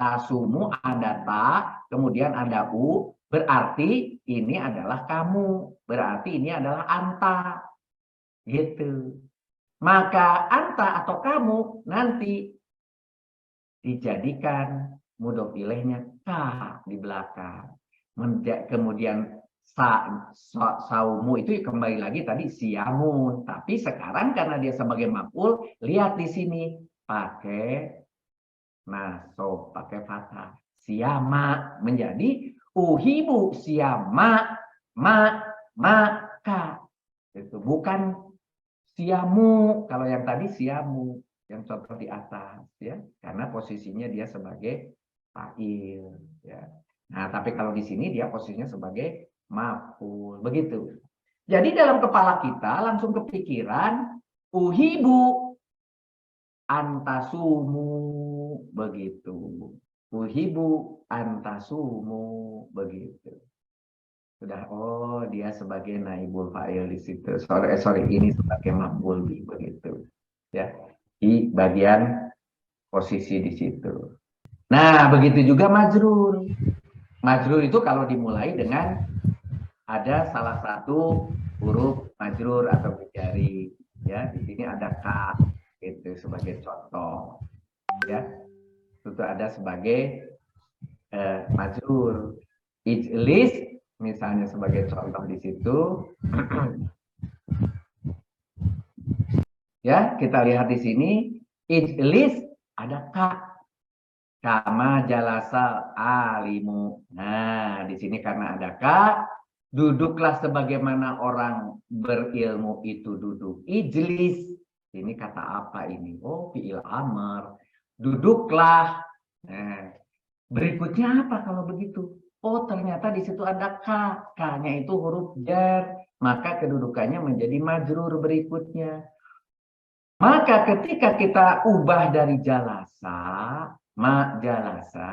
Speaker 5: ada ta, kemudian ada u, berarti ini adalah kamu. Berarti ini adalah anta. Gitu. Maka anta atau kamu nanti dijadikan mudhof ilaihnya ka di belakang. Kemudian saumu itu kembali lagi tadi siamun. Tapi sekarang karena dia sebagai maf'ul, lihat di sini pakai nasob, pakai fathah. Siama menjadi uhibu siama maka. Itu bukan siamu. Kalau yang tadi siamu, yang contoh di atas, ya, karena posisinya dia sebagai fa'il, ya. Nah, tapi kalau di sini dia posisinya sebagai maf'ul, begitu. Jadi dalam kepala kita langsung kepikiran uhibu antasumu, begitu. Uhibu antasumu, begitu. Sudah, oh dia sebagai naibul fa'il di situ. Sorry, ini sebagai maf'ul begitu. Ya, di bagian posisi di situ. Nah, begitu juga majrur. Majrur itu kalau dimulai dengan ada salah satu huruf majrur atau jari. Ya, di sini ada ka itu sebagai contoh. Ya, itu ada sebagai majrur. Ijlis misalnya sebagai contoh di situ. Ya, kita lihat di sini ijlis ada ka. Kama jalasa alimu. Nah, di sini karena ada ka, duduklah sebagaimana orang berilmu itu duduk. Ijlis. Ini kata apa ini? Oh, fi'il amr. Duduklah. Nah, berikutnya apa kalau begitu? Oh, ternyata di situ ada K. K-nya itu huruf jar. Maka kedudukannya menjadi majrur berikutnya. Maka ketika kita ubah dari jalasa, jalasa,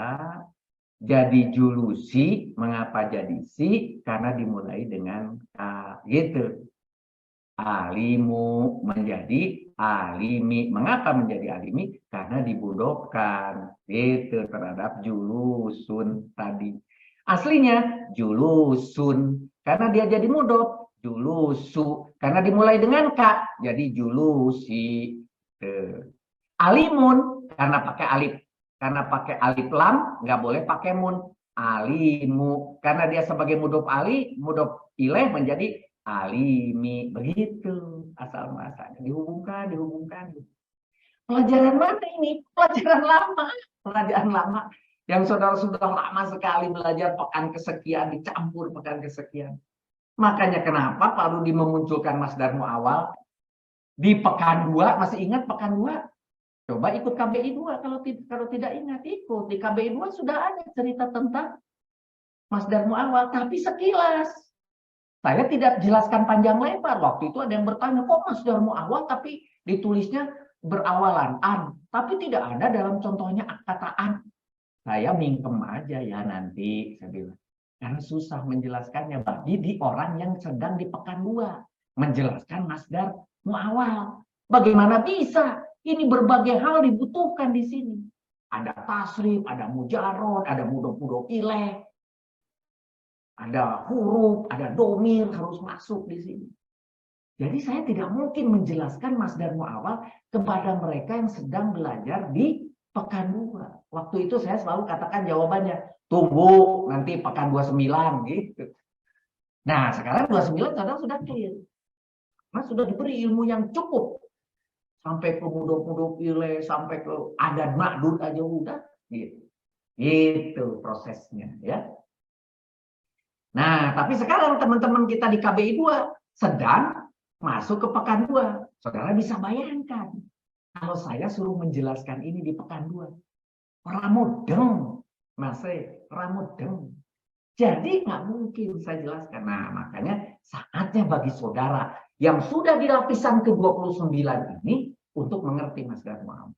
Speaker 5: jadi julusi. Mengapa jadi si? Karena dimulai dengan K. Gitu. Alimu menjadi alimi. Mengapa menjadi alimi? Karena dibudokan itu terhadap julusun tadi. Aslinya julusun karena dia jadi mudhof. Julusu karena dimulai dengan K jadi julusi. Alimun karena pakai alif. Karena pakai alif lam nggak boleh pakai mun. Alimu karena dia sebagai mudhof ali, mudhof ilaih menjadi alimi. Begitu asal muasalnya, dihubungkan. Pelajaran mana ini? Pelajaran lama yang saudara sudah lama sekali belajar, pekan kesekian dicampur pekan kesekian. Makanya kenapa Pak Rudi memunculkan masdar muawal di pekan 2. Masih ingat pekan 2? Coba ikut KBI 2. Kalau tidak ingat, ikut di KBI 2 sudah ada cerita tentang masdar muawal, tapi sekilas. Saya tidak jelaskan panjang lebar. Waktu itu ada yang bertanya, kok masdar muawal tapi ditulisnya berawalan an, tapi tidak ada dalam contohnya kata an. Saya mingkem aja ya nanti, saya bilang. Karena susah menjelaskannya bagi di orang yang sedang di pekan 2 menjelaskan masdar muawal. Bagaimana bisa? Ini berbagai hal dibutuhkan di sini. Ada tasrif, ada mujarrad, ada mudhof ilaih. Ada huruf, ada domir harus masuk di sini. Jadi saya tidak mungkin menjelaskan masdar muawal kepada mereka yang sedang belajar di pekan 2. Waktu itu saya selalu katakan jawabannya, tunggu nanti pekan 29 gitu. Nah, sekarang 29 saudara sudah clear. Karena sudah diberi ilmu yang cukup. Sampai ke mudhof ilaih, sampai ke adad ma'dud aja udah gitu. Itu prosesnya ya. Nah, tapi sekarang teman-teman kita di KBI 2 sedang masuk ke pekan 2. Saudara bisa bayangkan kalau saya suruh menjelaskan ini di pekan 2. Ramudeng, ramudeng. Jadi nggak mungkin saya jelaskan. Nah, makanya saatnya bagi saudara yang sudah di lapisan ke-29 ini untuk mengerti masdar muawal.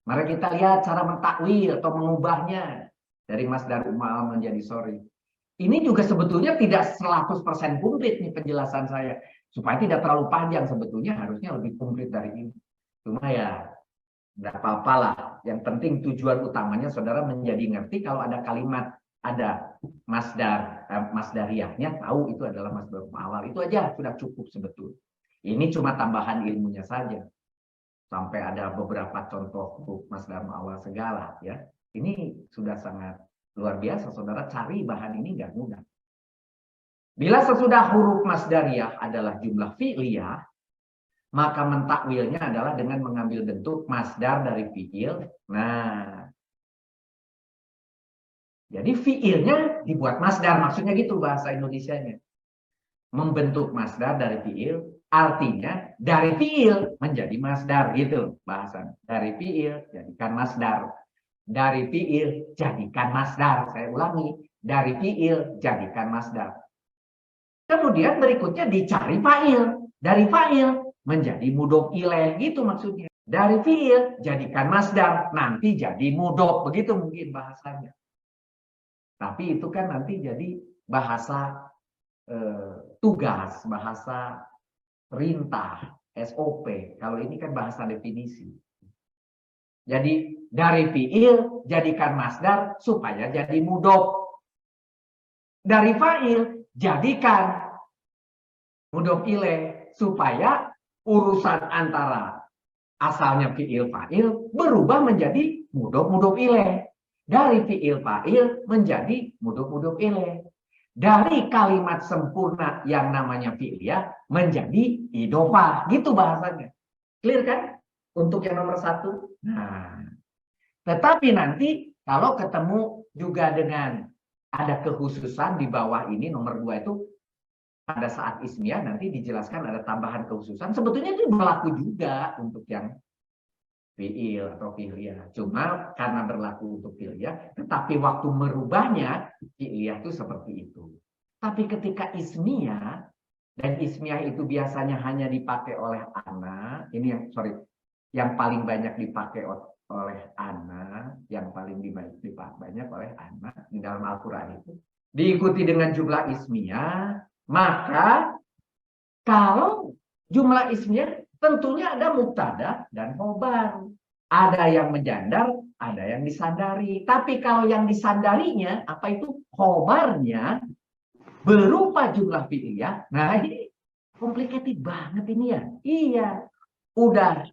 Speaker 5: Mari kita lihat cara mentakwil atau mengubahnya dari masdar muawal menjadi sorry. Ini juga sebetulnya tidak 100% komplit nih penjelasan saya. Supaya tidak terlalu panjang, sebetulnya harusnya lebih komplit dari ini. Cuma ya, nggak apa-apa lah. Yang penting tujuan utamanya saudara menjadi ngerti kalau ada kalimat, ada masdariyahnya, tahu itu adalah masdar muawal. Itu aja sudah cukup sebetulnya. Ini cuma tambahan ilmunya saja. Sampai ada beberapa contoh masdar muawal segala ya. Ini sudah sangat luar biasa, saudara cari bahan ini nggak mudah. Bila sesudah huruf masdariyah adalah jumlah fi'liyah, maka mentakwilnya adalah dengan mengambil bentuk masdar dari fi'il. Nah, jadi fi'ilnya dibuat masdar, maksudnya gitu bahasa Indonesianya. Membentuk masdar dari fi'il, artinya dari fi'il menjadi masdar gitu bahasa. Dari fi'il jadikan masdar. Dari fi'il jadikan masdar. Saya ulangi, dari fi'il jadikan masdar. Kemudian berikutnya dicari fa'il. Dari fa'il menjadi mudhof ilaih, gitu maksudnya. Dari fi'il jadikan masdar, nanti jadi mudhof, begitu mungkin bahasanya. Tapi itu kan nanti jadi bahasa tugas, bahasa perintah, SOP. Kalau ini kan bahasa definisi. Jadi dari fi'il jadikan masdar supaya jadi mudhof. Dari fa'il jadikan mudhof ilaih supaya urusan antara asalnya fi'il fa'il berubah menjadi mudhof ilaih. Dari fi'il fa'il menjadi mudhof ilaih. Dari kalimat sempurna yang namanya fi'liyah menjadi idhofah, gitu bahasanya. Clear kan? Untuk yang nomor 1. Nah, tetapi nanti kalau ketemu juga dengan ada kekhususan di bawah ini nomor 2 itu pada saat ismiyah nanti dijelaskan ada tambahan kekhususan. Sebetulnya itu berlaku juga untuk yang fiil atau fi'liyah. Cuma karena berlaku untuk fi'liyah, tetapi waktu merubahnya fi'liyah itu seperti itu. Tapi ketika ismiyah, dan ismiyah itu biasanya hanya dipakai oleh ana, ini yang paling banyak dipakai oleh ana, yang paling banyak oleh ana di dalam Al-Quran itu, diikuti dengan jumlah ismiyah, maka kalau jumlah ismiyah tentunya ada mubtada dan khobar. Ada yang menjandar, ada yang disandari. Tapi kalau yang disandarinya, apa itu khobarnya, berupa jumlah fi'liyah, nah ini complicated banget ini ya. Iya, udah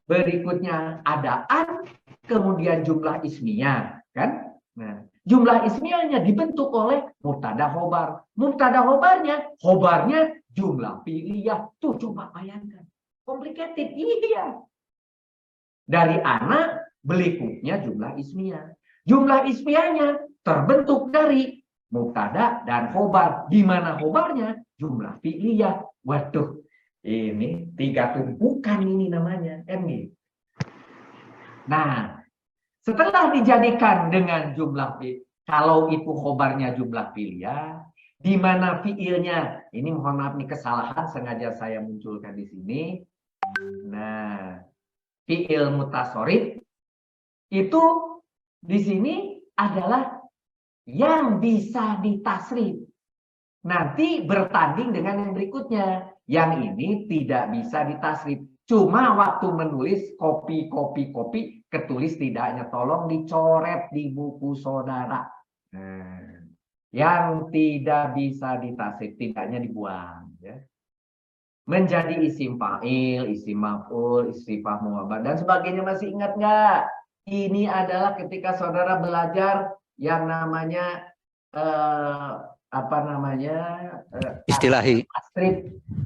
Speaker 5: berikutnya ada an, kemudian jumlah ismiyah, kan? Nah, jumlah ismiyahnya dibentuk oleh mubtada khobar. Mubtada khobarnya jumlah fi'liyah. Tuh coba bayangkan. Complicated, iya. Dari anak berikutnya jumlah ismiyah. Jumlah ismiyahnya terbentuk dari mubtada dan khobar. Di mana khobarnya? Jumlah fi'liyah. Waduh, ini 3 tumpukan ini namanya. Gitu. Nah, setelah dijadikan dengan jumlah kalau itu khobarnya jumlah fi'liyah, di mana fi'ilnya, ini mohon maaf nih kesalahan sengaja saya munculkan di sini. Nah, fi'il mutasharif itu di sini adalah yang bisa ditasrif. Nanti bertanding dengan yang berikutnya. Yang ini tidak bisa ditasrif. Cuma waktu menulis kopi, ketulis tidaknya. Tolong dicoret di buku saudara. Nah, yang tidak bisa ditasrif, tidaknya dibuang. Ya. Menjadi isim fa'il, isim maf'ul, istifham mu'abbad, dan sebagainya. Masih ingat nggak? Ini adalah ketika saudara belajar yang namanya
Speaker 3: Istilahi.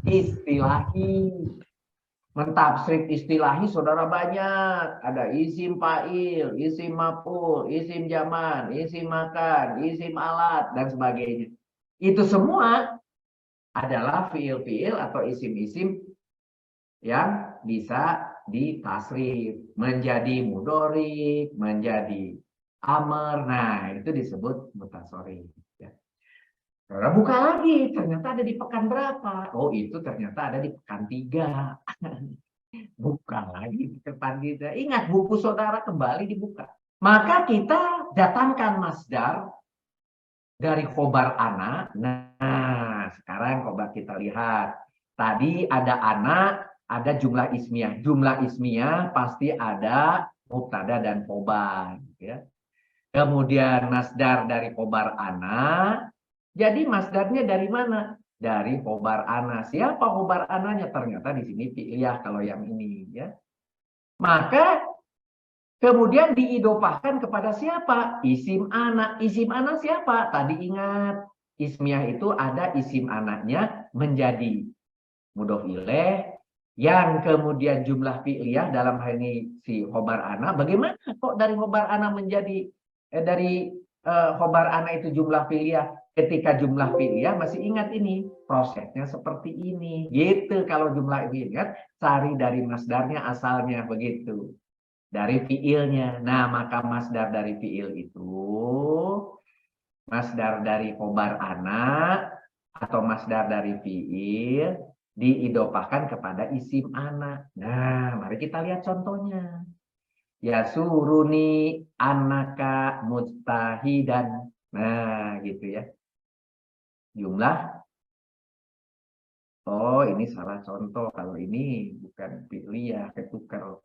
Speaker 5: Istilahi. Mentafsir istilahi saudara banyak. Ada isim fa'il, isim maf'ul, isim zaman, isim makan, isim alat, dan sebagainya. Itu semua adalah fiil-fiil atau isim-isim yang bisa ditasrif menjadi mudhari, menjadi amr. Nah, itu disebut mutasharif. Ya. Saudara buka lagi, ternyata ada di pekan berapa? Oh, itu ternyata ada di pekan 3. Buka lagi di pekan 3. Ingat, buku saudara kembali dibuka. Maka kita datangkan masdar dari khobar ana. Nah, sekarang coba kita lihat. Tadi ada ana, ada jumlah ismiyah. Jumlah ismiyah pasti ada mubtada dan khobar. Ya. Kemudian masdar dari khobar ana. Jadi masdarnya dari mana? Dari khobar ana. Siapa khobar ananya? Ternyata di sini fi'liyah kalau yang ini. Ya. Maka kemudian diidofahkan kepada siapa? Isim anak. Isim anak siapa? Tadi ingat, ismiyah itu ada isim anaknya menjadi mudhof ilaih, yang kemudian jumlah fi'liyah dalam hal ini si khobar anak. Bagaimana kok dari khobar anak menjadi khobar anak itu jumlah fi'liyah? Ketika jumlah fi'liyah masih ingat ini prosesnya seperti ini. Gitu kalau jumlah ingat, cari dari masdarnya asalnya begitu. Dari fiilnya. Nah, maka masdar dari fiil itu, masdar dari khobar ana atau masdar dari fiil diidofahkan kepada isim ana. Nah, mari kita lihat contohnya. Yasuruni anaka mujtahidan. Nah, gitu ya. Jumlah. Oh, ini salah contoh. Kalau ini bukan fi'liyah, ketukar.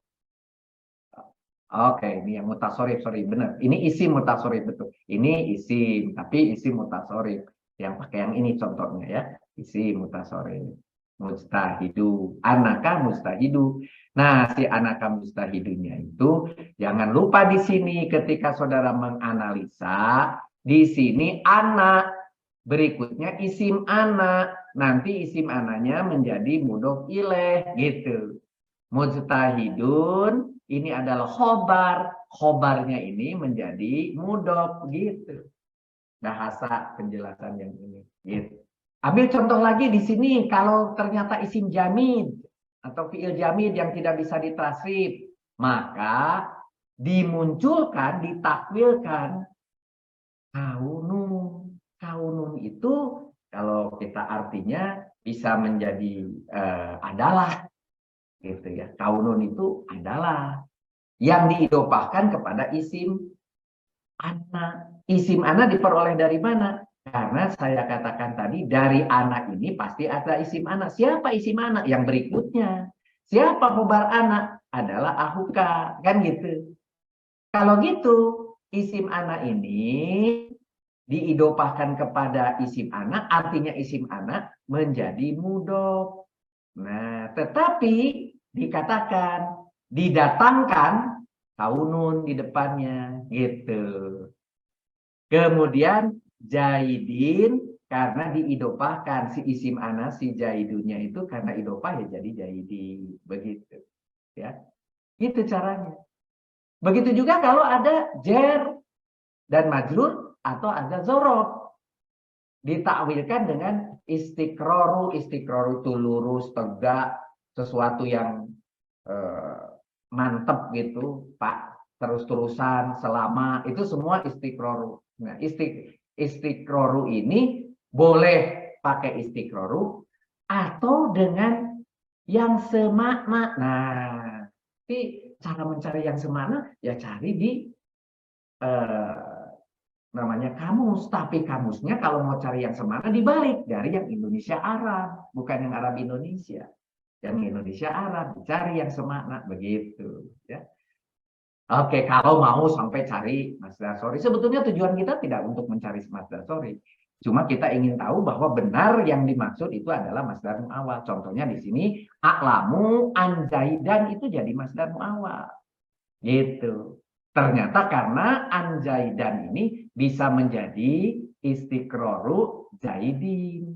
Speaker 5: Oke, ini yang mutasharif, sorry, benar. Ini isim mutasharif, betul. Ini isim, tapi isim mutasharif. Yang pakai yang ini contohnya ya. Isim mutasharif. Mustahidu. Anaka mustahidu. Nah, si anaka mustahidunya itu, jangan lupa di sini ketika saudara menganalisa, di sini anak, berikutnya isim anak. Nanti isim anaknya menjadi mudhof ilaih, gitu. Mujtahidun ini adalah khobar. Khobarnya ini menjadi mudhof gitu. Bahasa penjelasan yang ini. Gitu. Ambil contoh lagi di sini. Kalau ternyata isim jamid atau fi'il jamid yang tidak bisa ditasrif. Maka dimunculkan, ditakwilkan kaunun. Kaunun itu kalau kita artinya bisa menjadi adalah, gitu ya. Kaunun itu adalah yang diidopahkan kepada isim ana. Isim ana diperoleh dari mana? Karena saya katakan tadi dari anak ini pasti ada isim anak. Siapa isim anak? Yang berikutnya. Siapa khobar anak? Adalah ahuka. Kan gitu. Kalau gitu, isim anak ini diidopahkan kepada isim anak, artinya isim anak menjadi mudhof. Nah, tetapi dikatakan, didatangkan kaunun di depannya. Gitu. Kemudian Jaidin karena diidopahkan si isim ana si Jaidunya itu karena idopah ya jadi Jaidi, begitu ya. Itu caranya. Begitu juga kalau ada jer dan majrur atau ada zorof, ditakwilkan dengan istiqroru. Istiqroru itu lurus, tegak, sesuatu yang mantep gitu, Pak, terus-terusan, selama, itu semua istiqroru. Nah, istiqroru ini boleh pakai istiqroru atau dengan yang semakna. Nah, tapi cara mencari yang semakna ya cari di namanya kamus. Tapi kamusnya kalau mau cari yang semakna dibalik dari yang Indonesia Arab, bukan yang Arab Indonesia. Yang Indonesia Arab dicari yang semakna, begitu ya. Oke, kalau mau sampai cari masdar sorry, sebetulnya tujuan kita tidak untuk mencari masdar sorry. Cuma kita ingin tahu bahwa benar yang dimaksud itu adalah masdar muawwal. Contohnya di sini a'lamu an Zaidan itu jadi masdar muawwal. Gitu. Ternyata karena an Zaidan ini bisa menjadi istiqroru Zaidin.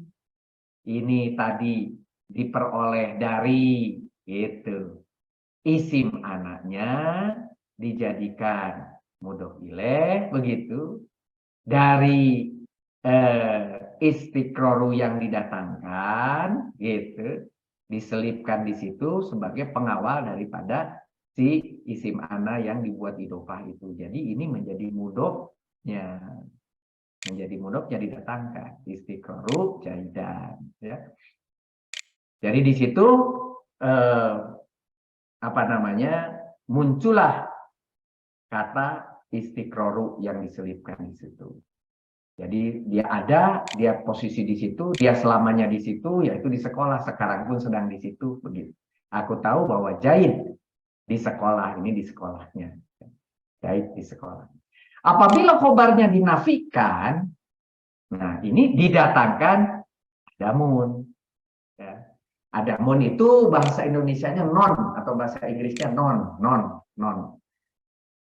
Speaker 5: Ini tadi diperoleh dari gitu. Isim anaknya dijadikan mudhof ilaih, begitu, dari istiqroru yang didatangkan, gitu, diselipkan di situ sebagai pengawal daripada si isim ana yang dibuat idofah itu. Jadi ini menjadi mudhofnya, menjadi mudhofnya didatangkan istiqroru jaidan, ya. Jadi di situ apa namanya, muncullah kata istiqroru yang diselipkan di situ. Jadi dia ada, dia posisi di situ, dia selamanya di situ, yaitu di sekolah, sekarang pun sedang di situ, begitu. Aku tahu bahwa Zaid di sekolah, ini di sekolahnya. Zaid di sekolah. Apabila khobarnya dinafikan, nah ini didatangkan adamun. Ya. Adamun itu bahasa Indonesianya non, atau bahasa Inggrisnya non.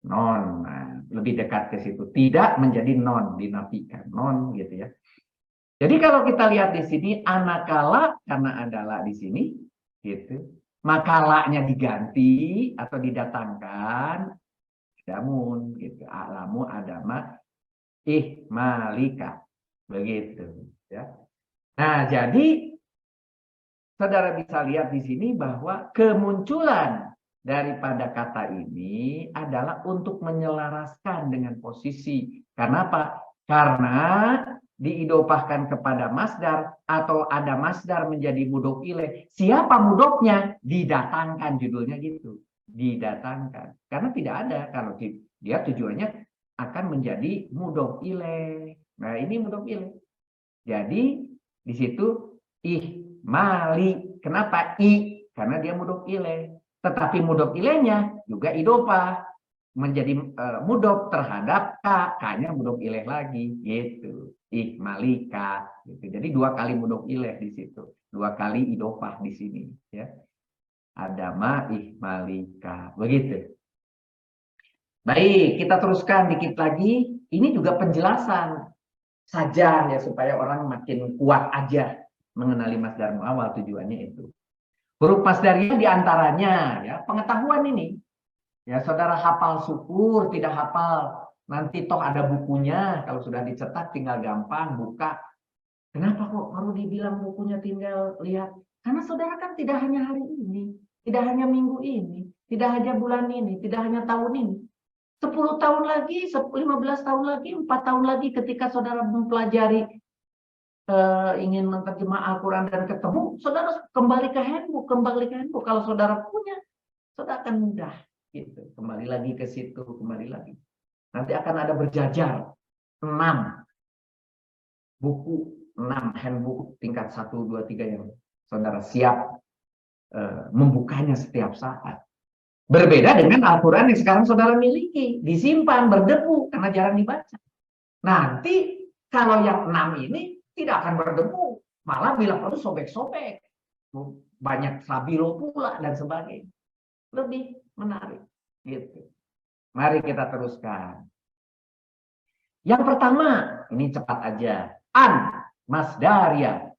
Speaker 5: Nah, lebih dekat ke situ. Tidak menjadi non, dinafikan. Non gitu ya. Jadi kalau kita lihat di sini anakala karena adalah di sini gitu. Makalanya diganti atau didatangkan adamun gitu. Alamu adama ihmalika. Begitu ya. Nah, jadi saudara bisa lihat di sini bahwa kemunculan daripada kata ini adalah untuk menyelaraskan dengan posisi. Karena apa? Karena diidopahkan kepada masdar atau ada masdar menjadi mudhof ilaih. Siapa mudhofnya? Didatangkan, judulnya gitu. Didatangkan. Karena tidak ada kalau dia tujuannya akan menjadi mudhof ilaih. Nah, ini mudhof ilaih. Jadi di situ ihmali. Kenapa i? Karena dia mudhof ilaih. Tetapi mudhof ilaihnya juga idofah menjadi mudhof terhadap ka, ka-nya mudhof ilaih lagi, gitu. Ihmalika, gitu. Jadi dua kali mudhof ilaih di situ, dua kali idofah di sini, ya. Adama ihmalika, begitu. Baik, kita teruskan dikit lagi. Ini juga penjelasan saja ya supaya orang makin kuat aja mengenali masdar muawwal, tujuannya itu. Huruf masdarnya diantaranya ya pengetahuan ini. Ya saudara hafal syukur, tidak hafal. Nanti toh ada bukunya, kalau sudah dicetak tinggal gampang buka. Kenapa kok perlu dibilang bukunya tinggal lihat? Karena saudara kan tidak hanya hari ini, tidak hanya minggu ini. Tidak hanya bulan ini, tidak hanya tahun ini. 10 tahun lagi, 15 tahun lagi, 4 tahun lagi ketika saudara mempelajari ingin menerjemah Al-Quran dan ketemu, saudara kembali ke handbook. Kalau saudara punya, saudara akan mudah. Gitu. Kembali lagi ke situ, kembali lagi. Nanti akan ada berjajar 6 buku, 6 handbook tingkat 1, 2, 3 yang saudara siap membukanya setiap saat. Berbeda dengan Al-Quran yang sekarang saudara miliki, disimpan, berdebu karena jarang dibaca. Nanti kalau yang 6 ini tidak akan berdebu, malah bila perlu sobek-sobek, banyak stabilo pula dan sebagainya. Lebih menarik, gitu. Mari kita teruskan. Yang pertama, ini cepat aja, masdaria.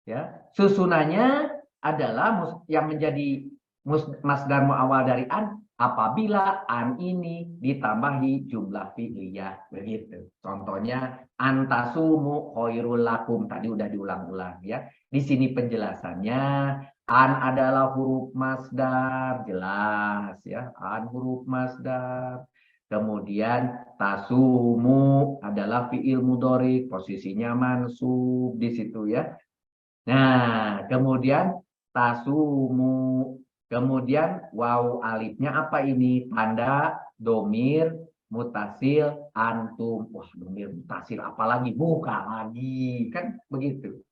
Speaker 5: Ya, susunannya adalah yang menjadi masdar muawwal dari apabila ini ditambahi jumlah fi'liyah, begitu. Contohnya antasumu khairul lakum, tadi udah diulang-ulang ya. Di sini penjelasannya adalah huruf masdar, jelas ya, huruf masdar. Kemudian tasumu adalah fi'il mudhari, posisinya mansub di situ ya. Nah, kemudian tasumu, kemudian waw alifnya apa ini? Tanda domir mutasil antum. Wah, domir mutasil apalagi? Buka lagi, kan begitu.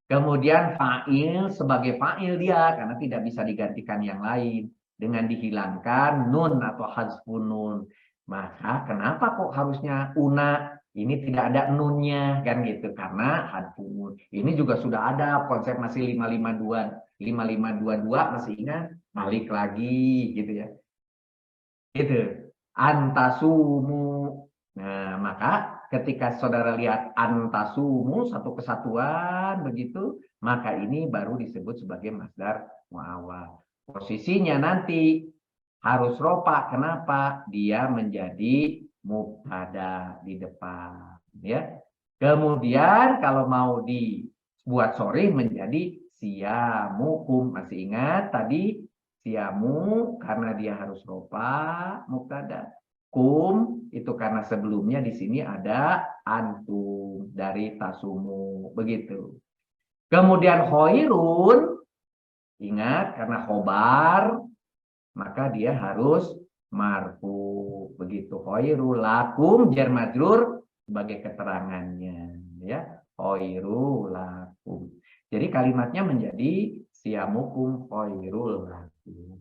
Speaker 5: Kemudian fa'il sebagai fa'il dia, karena tidak bisa digantikan yang lain. Dengan dihilangkan nun atau hazfun nun. Maka kenapa kok harusnya una? Ini tidak ada nunnya kan gitu, karena hadfun. Ini juga sudah ada konsep masih 5522 masih ingat, balik lagi gitu ya. Gitu. Antasumu. Nah, maka ketika saudara lihat antasumu satu kesatuan begitu, maka ini baru disebut sebagai masdar muawwal. Posisinya nanti harus rofa. Kenapa? Dia menjadi mubtada di depan ya. Kemudian kalau mau dibuat sorry menjadi siamukum. Masih ingat tadi siamu karena dia harus rofa mubtada. Kum itu karena sebelumnya di sini ada antum dari tasumu begitu. Kemudian khairun, ingat karena khobar maka dia harus marfu begitu. Khairul lakum jar majrur sebagai keterangannya ya, khairul lakum. Jadi kalimatnya menjadi siamukum khairul lakum.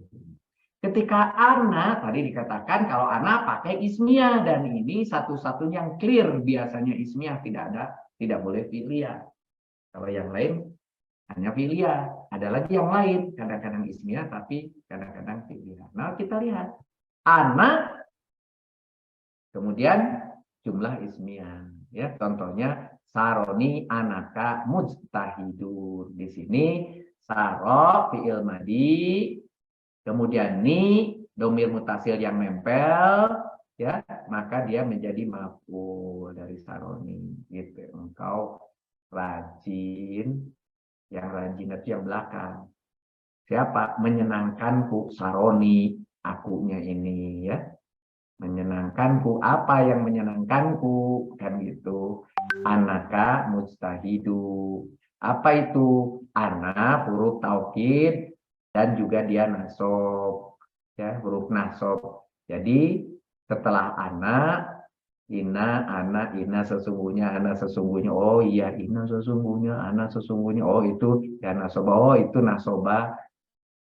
Speaker 5: Ketika ana tadi dikatakan kalau ana pakai ismiyah, dan ini satu-satunya yang clear, biasanya ismiyah tidak boleh fi'liyah. Kalau yang lain hanya fi'liyah. Ada lagi yang lain, kadang-kadang ismiyah tapi kadang-kadang fi'liyah. Nah, kita lihat. Ana, kemudian jumlah ismiyah. Ya, contohnya saroni anaka mujtahidun. Di sini saro fi'il madi, kemudian ni domir mutasil yang nempel, ya, maka dia menjadi maf'ul dari saroni. Gitu. Engkau rajin. Yang rajin itu yang belakang. Siapa? Menyenangkanku, saroni, akunya ini ya. Menyenangkanku, apa yang menyenangkanku? Kan gitu. Anaka mustahidu. Apa itu? Ana, huruf taukid, dan juga dia nasob. Ya, huruf nasob. Jadi setelah ana, ana, sesungguhnya, ana sesungguhnya, oh iya, ina sesungguhnya, ana sesungguhnya, oh itu ya nasoba, oh itu nasoba,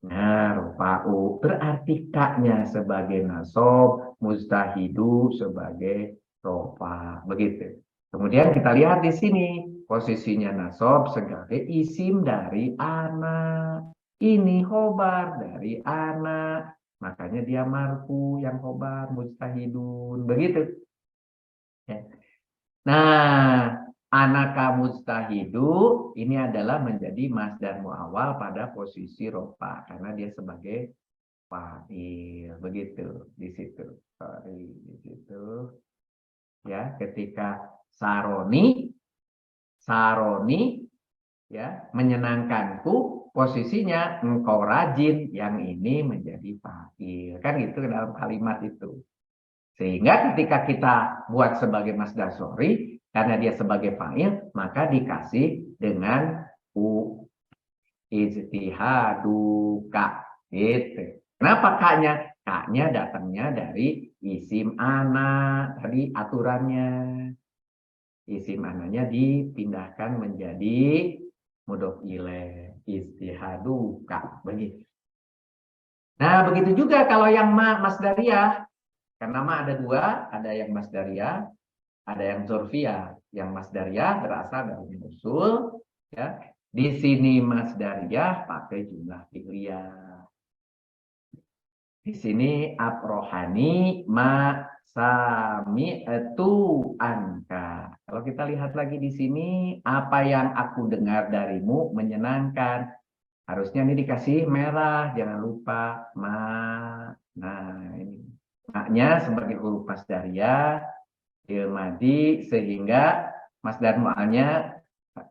Speaker 5: nah rufa'u, berarti kaknya sebagai nasob, mustahidu sebagai rofa, begitu. Kemudian kita lihat di sini, posisinya nasob sebagai isim dari ana, ini khobar dari ana, makanya dia marfu yang khobar, mustahidun, begitu. Nah, anaka mustahidu ini adalah menjadi masdar muawwal pada posisi rofa karena dia sebagai fa'il, begitu di situ. Sorry, di situ. Ya, ketika saroni ya, menyenangkanku, posisinya engkau rajin, yang ini menjadi fa'il. Kan gitu dalam kalimat itu. Sehingga ketika kita buat sebagai masdar sori, karena dia sebagai fa'il, maka dikasih dengan u ijtihaduka. Gitu. Kenapa kaknya? Kaknya datangnya dari isim ana. Tadi aturannya. Isim ananya dipindahkan menjadi mudhof ilaih. Ijtihaduka. Begitu. Nah, begitu juga kalau yang masdariyah. Karena ma ada dua, ada yang masdariyah, ada yang zorfiyah. Yang masdariyah berasal dari usul, ya. Di sini masdariyah pakai jumlah fi'liyah. Di sini aprohani ma sami'tu anka. Kalau kita lihat lagi di sini, apa yang aku dengar darimu menyenangkan. Harusnya ini dikasih merah, jangan lupa ma. Nah, ini maknya sebagai huruf masdariyah ilmadi, sehingga masdar mu'alnya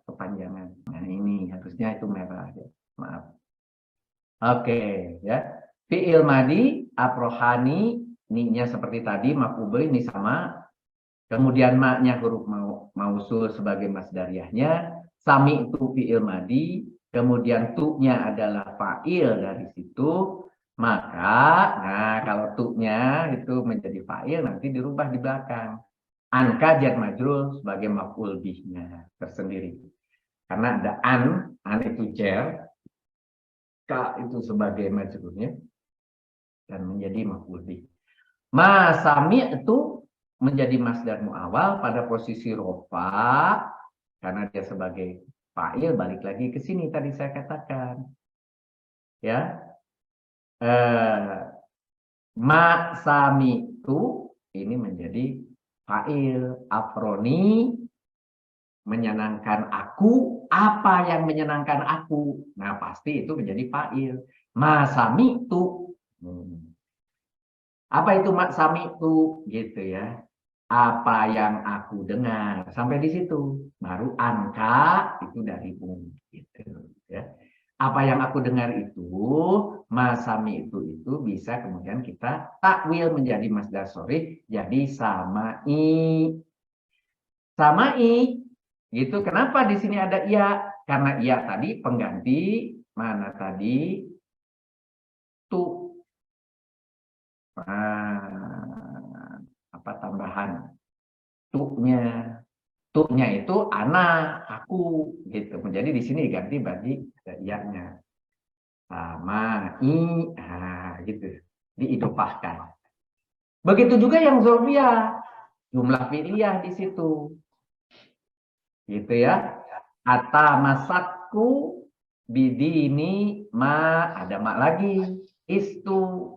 Speaker 5: kepanjangan. Nah, ini harusnya itu merah ya. Maaf. Oke, ya. Fi'il madi aprohani, ni-nya seperti tadi, maf'ul ini sama. Kemudian ma-nya huruf mausul sebagai masdariyahnya, sami itu fi'il madi, kemudian tu-nya adalah fa'il dari situ. Maka, nah kalau tu-nya itu menjadi fa'il, nanti dirubah di belakang. Anka jar majrur sebagai maf'ul bih-nya tersendiri. Karena ada an itu jar, ka itu sebagai majrurnya, dan menjadi maf'ul bih. Ma sami itu menjadi masdar mu'awal pada posisi rofa, karena dia sebagai fa'il, balik lagi ke sini tadi saya katakan. Ya. Ma sami itu ini menjadi fa'il. Afroni menyenangkan aku, apa yang menyenangkan aku. Nah, pasti itu menjadi fa'il. Ma sami itu. Apa itu ma sami itu? Gitu ya. Apa yang aku dengar. Sampai di situ. Baru angka itu dari gitu ya. Apa yang aku dengar itu, masami itu bisa kemudian kita takwil menjadi masdar sori, jadi samai. Samai, gitu. Kenapa di sini ada iya? Karena iya tadi pengganti mana tadi? Tu. Nah, apa tambahan? Tu-nya. Tu-nya itu anak, aku, gitu. Menjadi di sini diganti bagi iya-nya. Sama gitu, diidopahkan. Begitu juga yang zorfiyah, jumlah fi'liyah di situ, gitu ya. Ata masakku bidini ma, ada mak lagi, istu,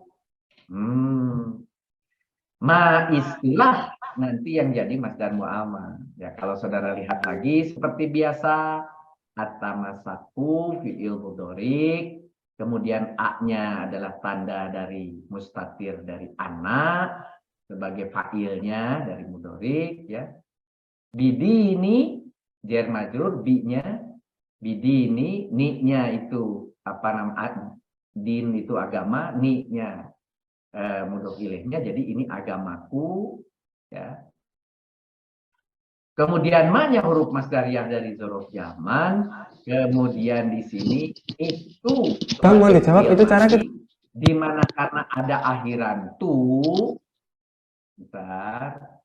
Speaker 5: ma istilah nanti yang jadi masdar mu'amah. Ya, kalau saudara lihat lagi seperti biasa, ata masakku fi'il mudhorik. Kemudian A-nya adalah tanda dari mustatir dari anak sebagai fa'ilnya dari mudhorik ya. Bidi ini jar majrur, bi-nya bidi ini, ni-nya itu apa nama din itu agama, ni-nya mudhof ilaihnya, jadi ini agamaku ya. Kemudian ma-nya huruf masdariyah dari dzaruf zaman. Kemudian di sini itu
Speaker 6: Bang, mau dijawab itu cara kita,
Speaker 5: di mana karena ada akhiran tu, bentar,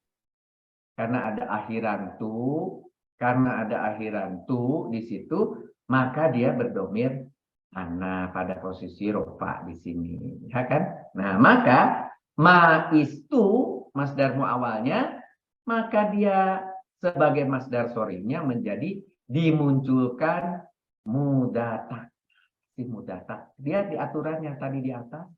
Speaker 5: karena ada akhiran tu di situ, maka dia berdomir ana pada posisi rofa di sini, ya kan? Nah, maka ma istu masdar muawalnya, maka dia sebagai masdar sorinya menjadi dimunculkan mudata. Si mudata. Dia di aturannya tadi di atas.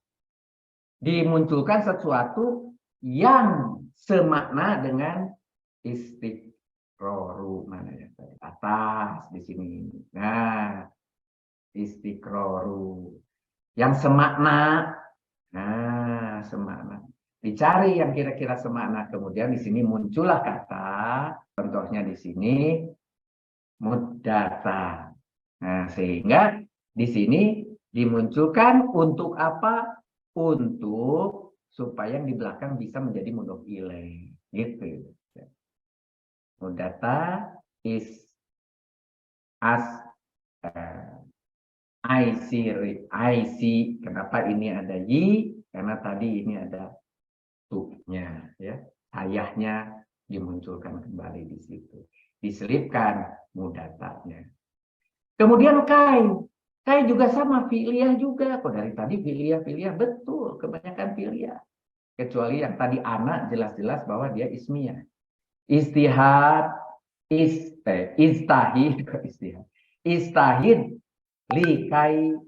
Speaker 5: Dimunculkan sesuatu yang semakna dengan istiqroru. Mana ya? Atas di sini. Nah, istiqroru. Yang semakna. Nah, semakna. Dicari yang kira-kira semakna. Kemudian di sini muncullah kata. Contohnya di sini mudata. Nah, sehingga Di sini dimunculkan untuk apa? Untuk supaya yang di belakang bisa menjadi mudhof ilaih. Gitu. Mudata is as I see. Kenapa ini ada yi? Karena tadi ini ada tuknya, ya. Ayahnya dimunculkan kembali di situ. Diselipkan mudatanya. Kemudian kai. Kai juga sama, fi'liyah juga. Kok dari tadi fi'liyah, betul. Kebanyakan fi'liyah. Kecuali yang tadi anak jelas-jelas bahwa dia ismiyah. Istihad, istahid, likai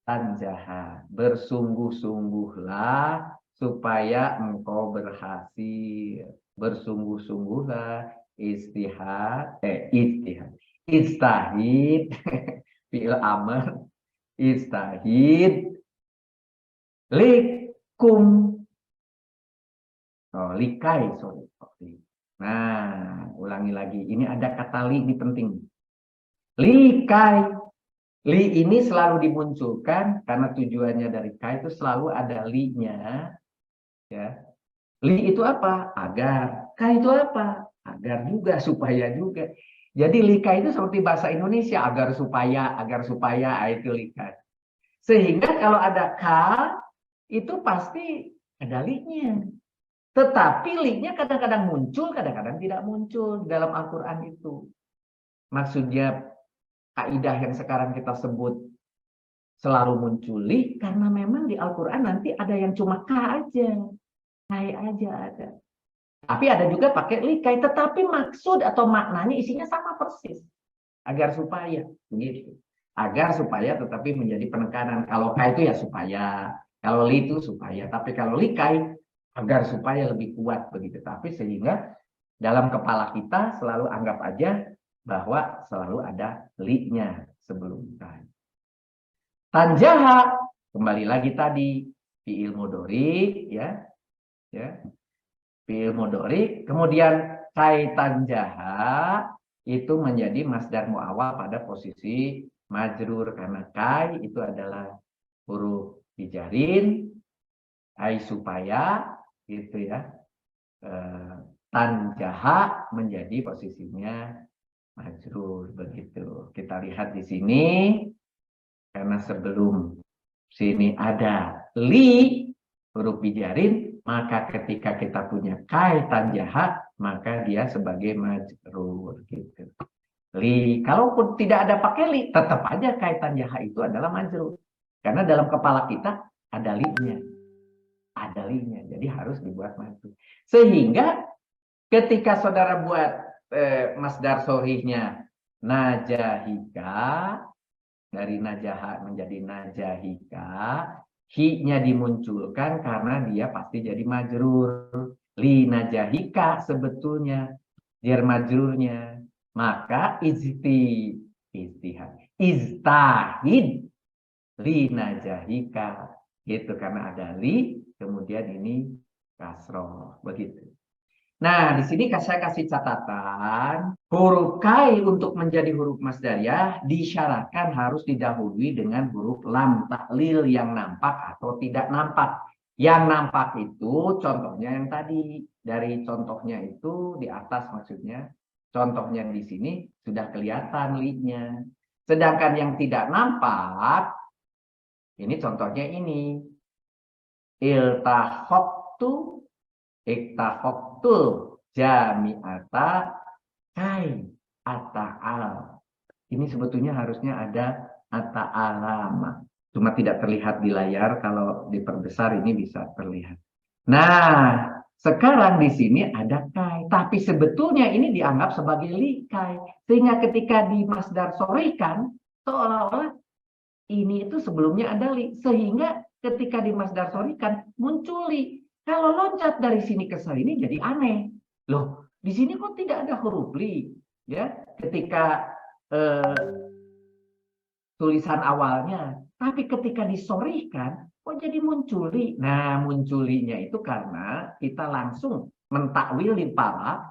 Speaker 5: tanjaha. Bersungguh-sungguhlah supaya engkau berhasil. Bersungguh-sungguhlah istihad. Istahid. Fi'il amr. Istahid. Likum. Oh, likai, sorry. Nah, ulangi lagi. Ini ada kata li, ini penting. Likai. Li ini selalu dimunculkan karena tujuannya dari kai itu selalu ada li-nya. Ya. Li itu apa? Agar. Kai itu apa? Agar juga, supaya juga. Jadi likai itu seperti bahasa Indonesia, agar supaya, itu likai. Sehingga kalau ada ka, itu pasti ada li-nya. Tetapi li-nya kadang-kadang muncul, kadang-kadang tidak muncul dalam Al-Quran itu. Maksudnya kaidah yang sekarang kita sebut selalu muncul li, karena memang di Al-Quran nanti ada yang cuma ka aja. Kai aja ada. Tapi ada juga pakai likai, tetapi maksud atau maknanya isinya sama persis. Agar supaya, gitu. Agar supaya tetapi menjadi penekanan. Kalau kai itu ya supaya, kalau li itu supaya. Tapi kalau likai, agar supaya lebih kuat begitu. Tapi sehingga dalam kepala kita selalu anggap aja bahwa selalu ada li-nya sebelum kai. Tanjaha, kembali lagi tadi, fi'il mudhari, ya. Fi'il mudhari, kemudian kai tanjaha itu menjadi masdar muawwal pada posisi majrur karena kai itu adalah huruf dijarin, ai supaya gitu ya. Tanjaha menjadi posisinya majrur begitu. Kita lihat di sini karena sebelum sini ada li huruf dijarin, maka ketika kita punya kai tanjaha, maka dia sebagai majrur gitu. Li, kalaupun tidak ada pakai li, tetap aja kai tanjaha itu adalah majrur. Karena dalam kepala kita ada li-nya. Ada li-nya, jadi harus dibuat majrur. Sehingga ketika saudara buat masdar sorihnya najahika, dari najaha menjadi najahika, hi-nya dimunculkan karena dia pasti jadi majrur. Li najahika sebetulnya jar majrurnya. Maka istihad. Istahid li najahika. Gitu karena ada li, kemudian ini kasroh. Begitu. Nah, di sini saya kasih catatan, huruf kai untuk menjadi huruf masdariyah disyaratkan harus didahului dengan huruf lam taklil yang nampak atau tidak nampak. Yang nampak itu contohnya yang tadi, dari contohnya itu di atas maksudnya, contohnya di sini sudah kelihatan li-nya. Sedangkan yang tidak nampak, ini contohnya ini, iltahoktu, iktahoktul jami'ata kai ata'al. Ini sebetulnya harusnya ada ata'alama. Cuma tidak terlihat di layar, kalau diperbesar ini bisa terlihat. Nah, sekarang di sini ada kai. Tapi sebetulnya ini dianggap sebagai likai. Sehingga ketika di masdar sorikan, seolah-olah ini itu sebelumnya ada li. Sehingga ketika di masdar sorikan, muncul li. Kalau loncat dari sini ke sini jadi aneh. Loh, di sini kok tidak ada huruf li? Ya, ketika tulisan awalnya. Tapi ketika disorihkan, kok jadi muncul li? Nah, muncul li-nya itu karena kita langsung mentakwil li para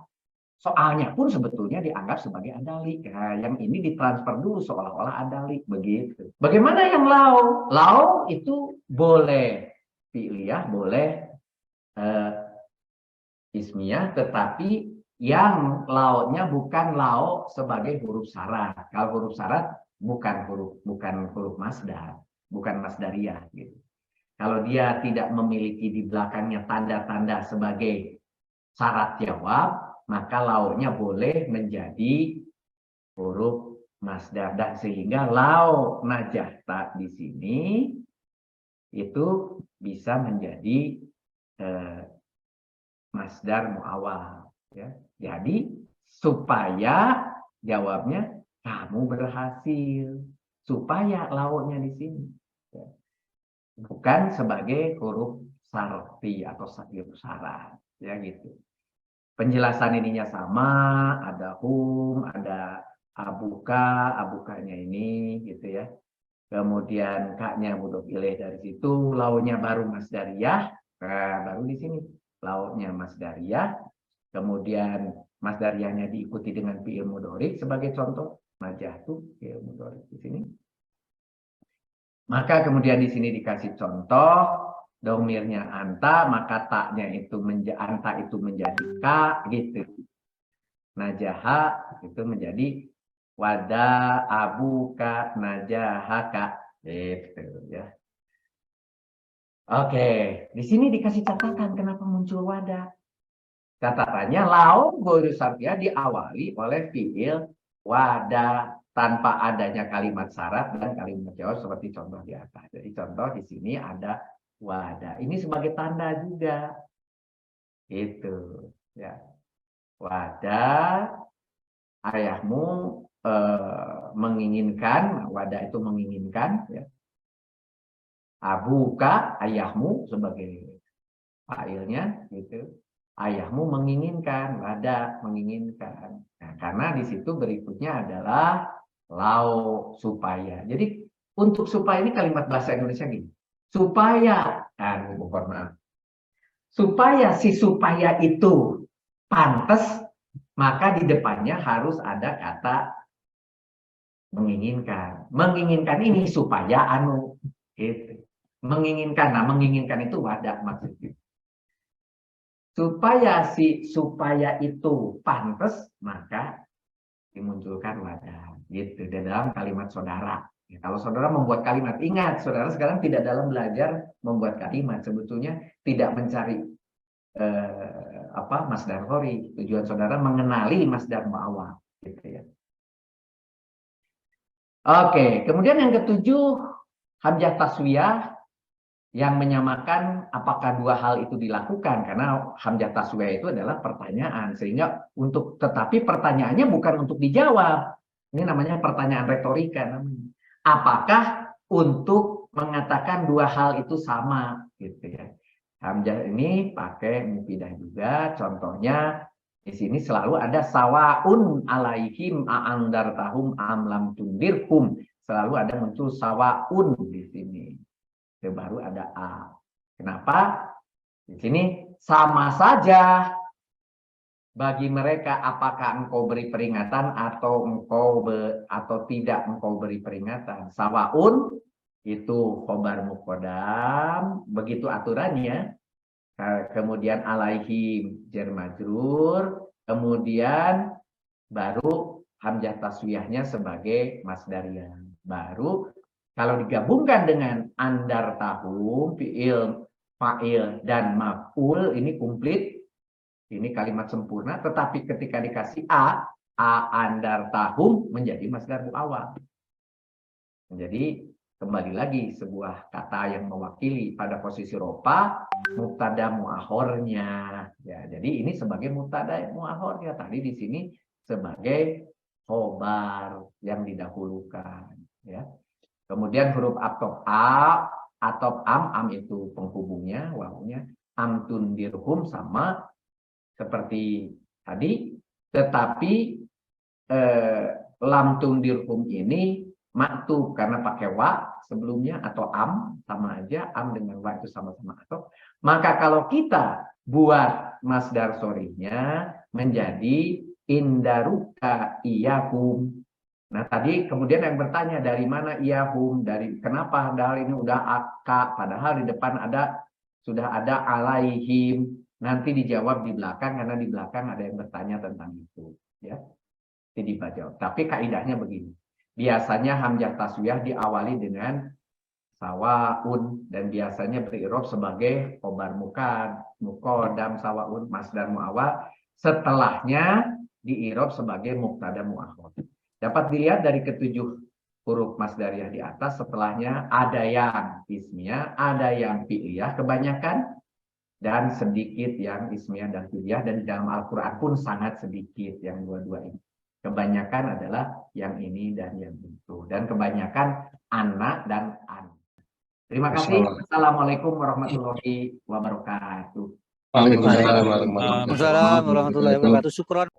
Speaker 5: soalnya pun sebetulnya dianggap sebagai adalik. Nah, yang ini ditransfer dulu seolah-olah adalik begitu. Bagaimana yang lau? Lau itu boleh fi'liyah, boleh ismiyah, tetapi yang lautnya bukan lau sebagai huruf syarat. Kalau huruf syarat bukan huruf masdar, bukan masdariyah gitu. Kalau dia tidak memiliki di belakangnya tanda-tanda sebagai syarat jawab, maka lauknya boleh menjadi huruf masdar, dan sehingga lau najahta di sini itu bisa menjadi masdar muawwal, ya. Jadi supaya jawabnya kamu berhasil, supaya lauknya di sini, ya. Bukan sebagai huruf syarti atau syarat, ya gitu. Penjelasan ininya sama, ada hum, ada abuka, abukanya ini gitu ya. Kemudian kaknya mudhof ilaih, dari situ lauknya baru masdariyah. Nah, baru di sini lauknya masdariyah. Kemudian masdariyahnya diikuti dengan fi'il mudhari sebagai contoh, najahtu fi'il mudhari di sini. Maka kemudian di sini dikasih contoh domirnya anta, maka taknya itu anta itu menjadi ka gitu. Najaha itu menjadi wada abuka najahaka gitu ya. Oke, di sini dikasih catatan kenapa muncul wada. Catatannya lau ghairu syartiyah diawali oleh fi'il wada tanpa adanya kalimat syarat dan kalimat jawab seperti contoh di atas. Jadi contoh di sini ada wada. Ini sebagai tanda juga. Itu ya. Wada ayahmu menginginkan, wada itu menginginkan ya. Abuka ayahmu sebagai fa'ilnya gitu. Ayahmu menginginkan, wada menginginkan. Nah, karena di situ berikutnya adalah lau supaya. Jadi untuk supaya ini kalimat bahasa Indonesia gini. Supaya, supaya si supaya itu pantas, maka di depannya harus ada kata menginginkan. Menginginkan ini supaya anu gitu. Menginginkan, nah menginginkan itu wada maksudnya. Supaya itu pantas, maka dimunculkan wadah gitu di dalam kalimat saudara. Ya, kalau saudara membuat kalimat, ingat saudara sekarang tidak dalam belajar membuat kalimat, sebetulnya tidak mencari masdar hori. Tujuan saudara mengenali masdar muawwal gitu ya. Oke, kemudian yang ketujuh hamzah taswiyah yang menyamakan apakah dua hal itu dilakukan, karena hamzah taswiyah itu adalah pertanyaan, sehingga tetapi pertanyaannya bukan untuk dijawab. Ini namanya pertanyaan retorika namanya. Apakah untuk mengatakan dua hal itu sama gitu ya. Hamzah ini pakai mufidah juga, contohnya di sini selalu ada sawaun alaihim a'andartahum am lam tundirhum, selalu ada muncul sawaun di sini. Itu baru ada a. Kenapa? Di sini sama saja bagi mereka apakah engkau beri peringatan atau atau tidak engkau beri peringatan. Sawaun itu khobar muqaddam, begitu aturannya. Kemudian alaihim jar majrur, kemudian baru hamzah taswiyahnya sebagai masdariyah. Baru kalau digabungkan dengan andar tahum, fi'il, fa'il, dan maf'ul, ini komplit. Ini kalimat sempurna. Tetapi ketika dikasih a andar tahum menjadi masdar muawwal. Jadi kembali lagi sebuah kata yang mewakili pada posisi ropa, mubtada muakhornya. Ya, jadi ini sebagai mubtada muakhornya. Tadi di sini sebagai khobar yang didahulukan. Ya. Kemudian huruf atop a, atop am itu penghubungnya, wawunya, am tundirhum sama seperti tadi, tetapi lam tundirhum ini maktub karena pakai wa sebelumnya, atau am sama aja, am dengan wa itu sama-sama atop. Maka kalau kita buat masdar sorihnya menjadi indaruka iyahum. Nah, tadi kemudian yang bertanya dari mana iyahum, dari kenapa padahal ini udah aka, padahal di depan sudah ada alaihim. Nanti dijawab di belakang karena di belakang ada yang bertanya tentang itu, ya. Jadi dibaca. Tapi kaidahnya begini. Biasanya hamzah taswiyah diawali dengan sawaun dan biasanya berirob sebagai khobar muqaddam sawaun masdar muawwal. Setelahnya diirob sebagai mubtada muakhir. Dapat dilihat dari ketujuh huruf masdariyah di atas, setelahnya ada yang ismiyah, ada yang fi'liyah kebanyakan, dan sedikit yang ismiyah dan fi'liyah, dan di dalam Al-Quran pun sangat sedikit yang dua-dua ini. Kebanyakan adalah yang ini dan yang itu. Dan kebanyakan anak dan an. Terima kasih. Assalamualaikum warahmatullahi wabarakatuh.
Speaker 2: Waalaikumsalam warahmatullahi wabarakatuh.
Speaker 3: Waalaikumsalam warahmatullahi wabarakatuh. Syukron.